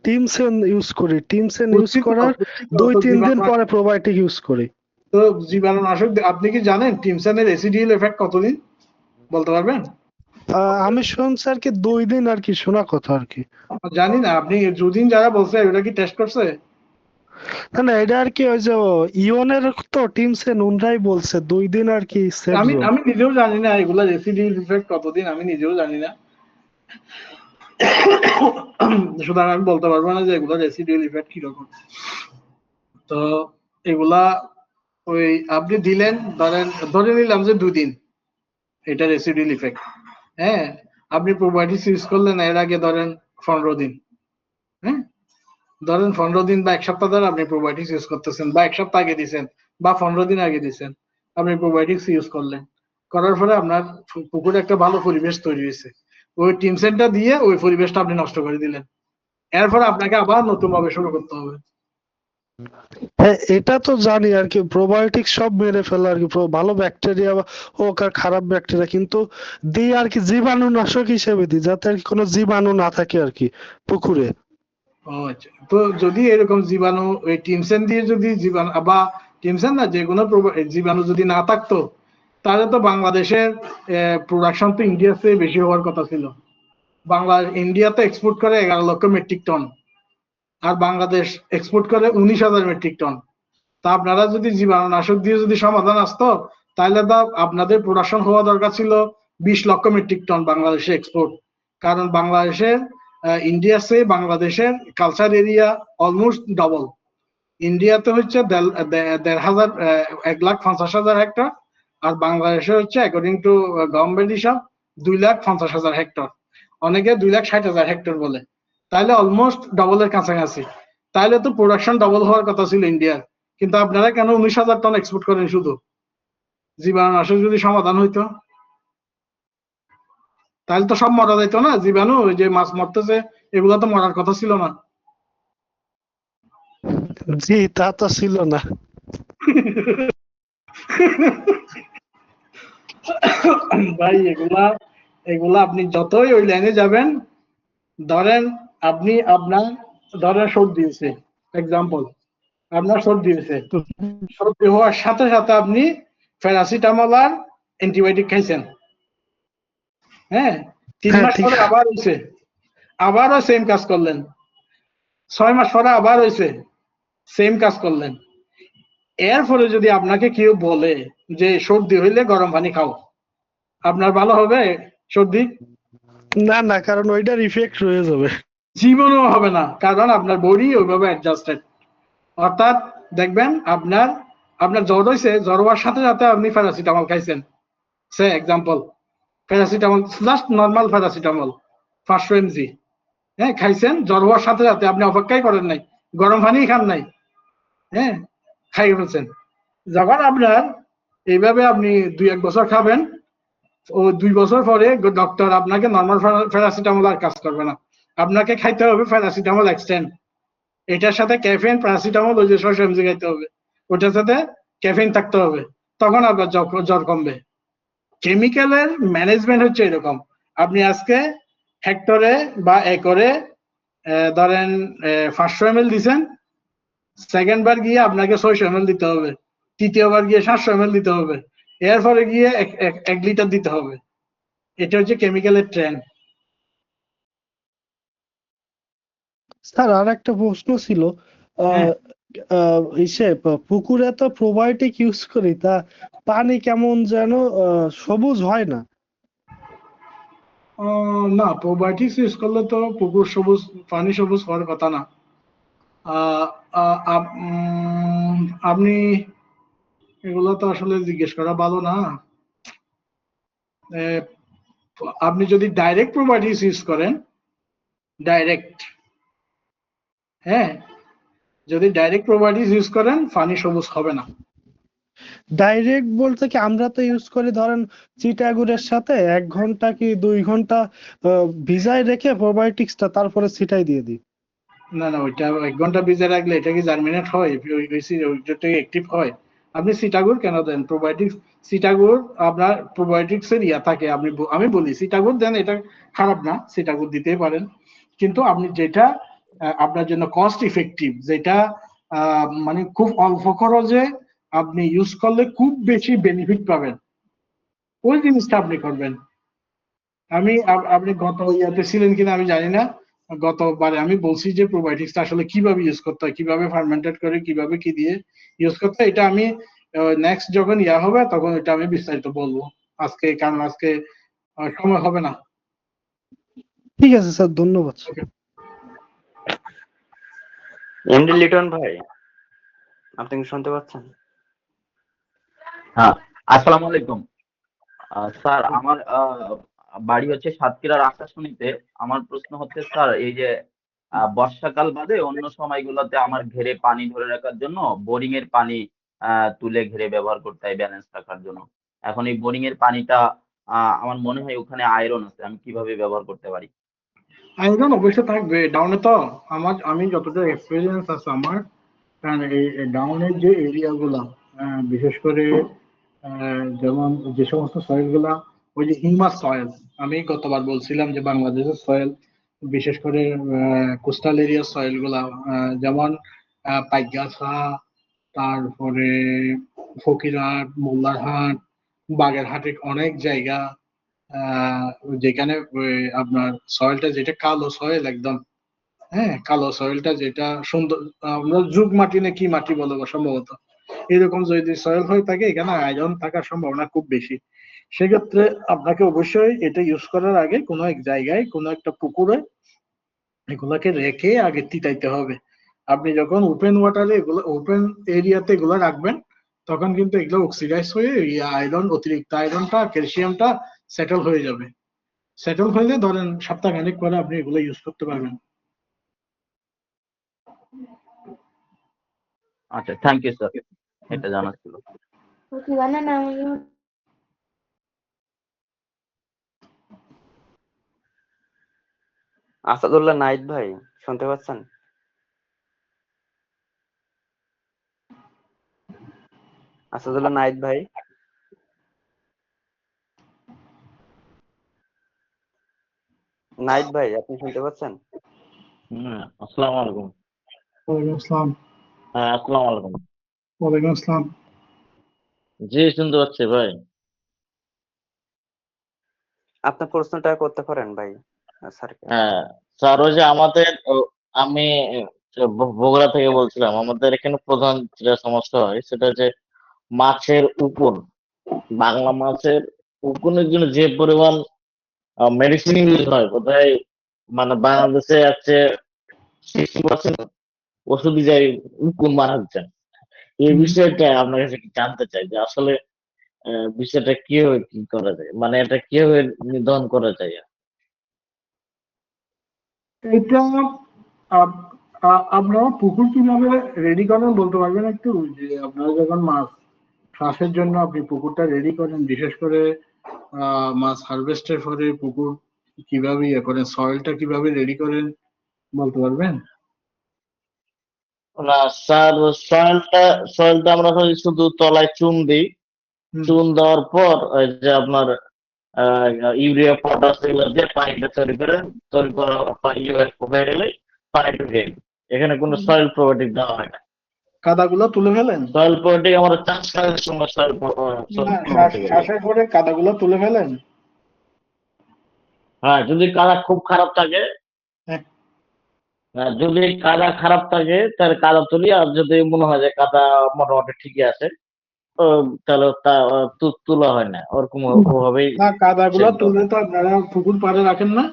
টিমসেন ইউজ করি। টিমসেন ইউজ করার 2-3 দিন পরে প্রোবায়োটিক ইউজ করি। তো জীবাণুনাশক আপনি কি জানেন টিমসেনের অ্যাসিডিয়াল এফেক্ট কতদিন বলতে পারবেন? আমি শুনছি আর কি 2 দিন, আর কি শোনা কথা আর কি। জানি না, আপনি দুদিন যারা বলছে ওটা কি টেস্ট করছে? না না, এটা আর কি ওই যে ইওনের তো টিমসেন উনরাই বলছে 2 দিন আর কি সেফ আমি জোন। আমি নিজেও জানি না এগুলা রেসিডিউল ইফেক্ট কতদিন, আমি নিজেও জানি না। সুতরাং আমি বলতে পারবো না যে এগুলা রেসিডিউল ইফেক্ট কিরকম। তো এগুলা ওই আপনি দিলেন, ধরে নিলাম যে 2 দিন এটা রেসিডিউল ইফেক্ট। হ্যাঁ, আপনি প্রোবায়োটিক্স ইউজ করলেন এর আগে ধরেন 15 দিন। হ্যাঁ, ধরেন 15 দিন বা 1 সপ্তাহ ধরে আপনি প্রোবায়োটিক্স ইউজ করতেছেন, বা 1 সপ্তাহ আগে দিয়েছেন বা 15 দিন আগে দিয়েছেন, আপনি প্রোবায়োটিক্স ইউজ করলেন, করার পরে আপনার পুকুরে একটা ভালো পরিবেশ তৈরি হয়েছে, ওই টিমসেনটা দিয়ে ওই পরিবেশটা আপনি নষ্ট করে দিলেন, এরপর আপনাকে আবার নতুন ভাবে শুরু করতে হবে। হ্যাঁ, এটা তো জানি আর কি, প্রোবায়োটিক সব মেরে ফেলে আর কি, ভালো ব্যাকটেরিয়া হোক আর খারাপ ব্যাকটেরিয়া, কিন্তু দিই আর কি জীবাণুনাশক হিসেবে দিই, যাতে আর কি কোনো জীবাণু না থাকে আর কি পুকুরে। ও আচ্ছা, তো যদি এরকম জীবাণু ওই টিমসেন দিয়ে যদি জীবাণু বা টিমসেন না যে কোনো জীবাণু যদি না থাকতো, তাহলে তো বাংলাদেশের প্রোডাকশন তো ইন্ডিয়ার চেয়ে বেশি হওয়ার কথা ছিল। ইন্ডিয়াতে এক্সপোর্ট করে 11 লক্ষ মেট্রিক টন, আর বাংলাদেশ এক্সপোর্ট করে 19,000 মেট্রিক টন। তা আপনারা যদি জীবাণুনাশক দিয়ে যদি সমাধান আসতো, তাহলে তো আপনাদের প্রোডাকশন হওয়া দরকার ছিল 20 লক্ষ মেট্রিক টন বাংলাদেশে এক্সপোর্ট। কারণ বাংলাদেশের ইন্ডিয়ার চেয়ে বাংলাদেশের কালচার এরিয়া অলমোস্ট ডবল। ইন্ডিয়াতে হচ্ছে 1,50,000 হেক্টর, আর বাংলাদেশে হচ্ছে অ্যাকর্ডিং টু গভর্নমেন্ট হিসাব 2,50,000 হেক্টর। অনেকে 2,60,000 হেক্টর বলে, তাহলে অলমোস্ট ডবলের কাছাকাছি। তাহলে তো প্রোডাকশন ডবল হওয়ার কথা ছিল ইন্ডিয়ার, কিন্তু আপনারা কেন 19,000 টন এক্সপোর্ট করেন শুধু? জীবাণুনাশক যদি সমাধান হইতো তাহলে তো সব মরা যাইতো না। জীবাণু, ওই যে মাছ মরতেছে, এগুলো তো মরার কথা ছিল না। জি, তা তো ছিল না। ভাই এগুলা এগুলা আপনি যতই ওই লাইনে যাবেন, ধরেন আপনি ধরেন সর্দি হয়েছে, এক্সাম্পল, আপনার সর্দি হয়েছে, সর্দি হওয়ার সাথে সাথে আপনি প্যারাসিটামল আর অ্যান্টিবায়োটিক খাইছেন, হ্যাঁ, 3 মাস ঠিক। পরে আবার হয়েছে, আবারও সেম কাজ করলেন, 6 মাস পরে আবার হয়েছে, সেম কাজ করলেন। এরপরে যদি আপনাকে কেউ বলে যে সর্দি হইলে গরম পানি খাও, আপনার ভালো হবে সর্দি? না না, কারণ ওইটার ইফেক্ট রয়ে যাবে। জীবনও হবে না, কারণ আপনার বডি ওইভাবে অ্যাডজাস্টেড। অর্থাৎ দেখবেন আপনার জ্বর হয়েছে, জ্বর হওয়ার সাথে সাথে আপনি প্যারাসিটামল খাইছেন, say example, paracetamol, just normal paracetamol 500 mg, হ্যাঁ, খাইছেন, জ্বর হওয়ার সাথে সাথে আপনি অপেক্ষাই করেন নাই, গরম পানি খান নাই, হ্যাঁ, খাই ফেলছেন। যখন আপনার এইভাবে আপনি 2-1 বছর খাবেন, ও 2 বছর পরে ডক্টর আপনাকে নর্মাল প্যারাসিটামল আর কাজ করবে না, আপনাকে খাইতে হবে প্যারাসিটামল এক্সটেন্ড। এটার সাথে ক্যাফেইন, প্যারাসিটামল ওই যে 600 mg খাইতে হবে, ওটার সাথে ক্যাফেইন থাকতে হবে, তখন আপনার জ্বর কমবে। কেমিক্যালের ম্যানেজমেন্ট হচ্ছে এরকম। আপনি আজকে হেক্টরে বা একরে ধরেন 500 ml দিচ্ছেন, সেকেন্ড বার গিয়ে আপনাকে 600 ml দিতে হবে, তৃতীয়বার গিয়ে 700 ml দিতে হবে, এরপরে গিয়ে 1 লিটার দিতে হবে। এটা হচ্ছে কেমিক্যালের ট্রেন্ড। স্যার, আর একটা প্রশ্ন ছিল, পুকুরে তো প্রোবায়োটিক ইউজ করি, তা পানি কেমন যেন সবুজ হয় না। না, প্রোবায়োটিক্স ইউজ করলে তো পুকুর সবুজ, পানি সবুজ হওয়ার কথা না। আপনি এগুলো তো আসলে জিজ্ঞেস করা ভালো না। আপনি যদি ডাইরেক্ট প্রোবায়োটিক্স ইউজ করেন, ডাইরেক্ট, হ্যাঁ, যদি ডাইরেক্ট প্রোবায়োটিক্স ইউজ করেন, পানি সবুজ হবে না। ডাইরেক্ট বলতে কি, আমরা তো ইউজ করি ধরেন চিটাগুড়ের সাথে 1 ঘন্টা কি 2 ঘন্টা ভিজায় রেখে প্রোবায়োটিক্সটা তারপরে ছিটাই দিয়ে দিই। না না, ওইটা 1 ঘন্টা ভিজে রাখলে এটা কি জার্মিনেট হয়, ওইটা অ্যাক্টিভ হয়? আপনি সিটাগুড় কেন দেন? প্রোবায়োটিক্স, সিটাগুড় আপনার প্রোবায়োটিক্স এর ইয়া থাকে, আমি বলি সিটাগুড় দেন, এটা খারাপ না, সিটাগুড় দিতেই পারেন, কিন্তু আপনি যেটা আপনার জন্য কস্ট ইফেক্টিভ, যেটা মানে খুব অল্প খরচে আপনি ইউজ করলে খুব বেশি বেনিফিট পাবেন, ওই জিনিসটা আপনি করবেন। আপনি গত ইয়াতে ছিলেন কিনা আমি জানি না, গতবারে আমি বলছি যে প্রোবায়োটিক্সটা আসলে কিভাবে ইউজ করতে হয়, কিভাবে ফার্মেন্টেড করে, কিভাবে কি দিয়ে ইউজ করতে হয়, এটা আমি নেক্সট যখন ইয়া হবে তখন এটা আমি বিস্তারিত বলবো। কারণ আজকে সময় হবে না। ঠিক আছে স্যার, ধন্যবাদ। এমডি লিটন ভাই, আপনি কি শুনতে পাচ্ছেন? হ্যাঁ, আসসালামু আলাইকুম। স্যার, আমার বাড়ি হচ্ছে সাতক্ষীরার আকাশমণিতে। আমার প্রশ্ন হচ্ছে স্যার, এই যে বর্ষাকাল বাদে অন্য সময়গুলোতে আমার ঘেরে পানি ধরে রাখার জন্য বোরিং এর পানি তুলে ঘেরে ব্যবহার করতে হয় ব্যালেন্স রাখার জন্য। এখন এই বোরিং এর পানিটা আমার মনে হয় ওখানে আয়রন আছে, আমি কিভাবে ব্যবহার করতে পারি? আয়রন অবশ্যই থাকবে ডাউনে, তো আমি যতটা এক্সপিরিয়েন্স আছে আমার, কারণ এই ডাউনের যে এরিয়া গুলা, বিশেষ করে যেমন যে সমস্ত সয়েল গুলা, ওই যে হিউমাস সয়েল, আমি গতবার বলছিলাম যে বাংলাদেশের সয়েল, বিশেষ করে কোস্টাল এরিয়ার সয়েল গুলা, যেমন পাইকগাছা, তারপরে ফকিরহাট, মোল্লারহাট, বাগেরহাটের অনেক জায়গা, যেখানে আপনার সয়েলটা যেটা কালো সয়েল একদম, হ্যাঁ, কালো সয়েলটা যেটা সুন্দর, আমরা যুগ মাটি না কি মাটি বলবো সম্ভবত, এরকম যদি সয়েল হয়ে থাকে, এখানে আয়রন থাকার সম্ভাবনা খুব বেশি। সেক্ষেত্রে আপনাকে অবশ্যই এটা ইউজ করার আগে কোনো এক জায়গায় কোনো একটা পুকুরে এগুলাকে রেখে আগে তিতাইতে হবে। আপনি যখন ওপেন ওয়াটারে এগুলো ওপেন এরিয়াতে এগুলো রাখবেন তখন কিন্তু এগুলো অক্সিডাইজ হয়ে আয়রন অতিরিক্ত আয়রনটা ক্যালসিয়ামটা সেটেল হয়ে যাবে। সেটেল হলে ধরেন সপ্তাহখানেক পরে আপনি এগুলো ইউজ করতে পারবেন। আচ্ছা, থ্যাংক ইউ স্যার, এটা জানা ছিল। আসাদুল্লাহ নাইদ ভাই শুনতে পাচ্ছেন? আসাদুল্লাহ নাইদ ভাই, নাইদ ভাই আপনি শুনতে পাচ্ছেন? আসসালামু আলাইকুম। ওয়ালাইকুম আসসালাম। হ্যাঁ, আসসালামু আলাইকুম। ওয়ালাইকুম আসসালাম। জি, শুনতে পাচ্ছি ভাই। আপনার প্রশ্নটা করতে পারেন ভাই স্যারকে। হ্যাঁ স্যার, ওই যে আমাদের আমি বগুড়া থেকে বলছিলাম, আমাদের এখানে প্রধান যেটা সমস্যা হয় সেটা হচ্ছে মাছের উকুন। বাংলা মাছের উকুনের জন্য যে পরিমাণ মেডিসিন ইউজ হয়, বোধহয় মানে বাংলাদেশে আছে 60% ওষুধ যায় উকুন মারার জন্য। এই বিষয়টা আপনার কাছে কি জানতে চাই যে আসলে বিষয়টা কিভাবে কি করা যায়, মানে এটা কিভাবে নির্ধারণ করা যায়? এটা আপনারা পুকুর কিভাবে রেডি করেন বলতে পারবেন একটু? যে আপনারা যখন মাছ চাষের জন্য আপনি পুকুরটা রেডি করেন, বিশেষ করে মাছ হারভেস্টের পরে পুকুর কিভাবে ইয়ে করেন, সয়েলটা কিভাবে রেডি করেন বলতে পারবেন? না স্যার, সয়েলটা আমরা হয় শুধু তলায় চুন দিই। চুন দেওয়ার পর ওই যে আপনার ইউরিয়া পটাশ এগুলো দিয়ে পানিটা তৈরি করা হয়ে গেলে পানি ঢুকে গেলে। এখানে কোনো সয়েল প্রোবায়োটিক দেওয়া হয় না। কাদাগুলো তুলে ফেলেন? সয়েল প্রোবায়োটিক আমরা চাষ করার সময় সয়েল প্রোবায়োটিক। চাষের পরে কাদাগুলো তুলে ফেলেন? হ্যাঁ, যদি কাদা খুব খারাপ থাকে, হ্যাঁ। যদি কাদা খারাপ থাকে তাহলে কাদা তুলি, আর যদি মনে হয় যে কাদা মোটামুটি ঠিকই আছে তো তাহলে তা তোলা হয় না, ওরকম ওভাবেই না, কাদাগুলো ছেড়ে দেওয়া তুলে হয়। তো আপনারা পুকুর পাড়ে রাখেন না?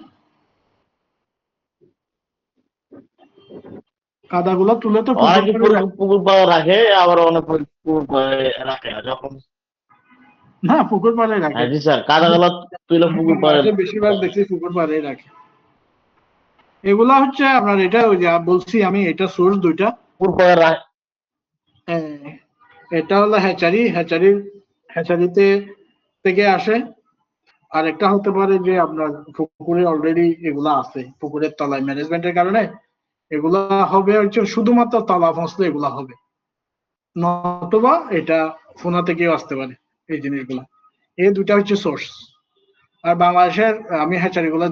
কাদাগুলো তুলে তো পুকুর অনেকে পাড়ে রাখেন। পুকুর পাড়ে রাখে, আবার অনেক পুকুর পাড়ে রাখে না। যখন না, পুকুর পাড়ে রাখে। জি স্যার, কাদাগুলো তুলে পুকুর পাড়ে মাঠে বেশিরভাগ দেখছি পুকুর পাড়ে রাখে। এগুলা হচ্ছে আপনার, এটা ওই যে বলছি আমি, এটা সোর্স দুইটা। পুকুর পাড়ে রাখে। এটা হলো হ্যাচারিতে থেকে আসে। আর একটা হতে পারে যে আপনার পুকুরে অলরেডি এগুলা আছে, পুকুরের তলায় ম্যানেজমেন্টের কারণে এগুলা হবে হচ্ছে শুধুমাত্র তলা ফসলে এগুলা হবে, নতুবা এটা ফোনা থেকেও আসতে পারে এই জিনিসগুলা। এই দুইটা হচ্ছে সোর্স। আর বাংলাদেশের আমি হ্যাচারিগুলা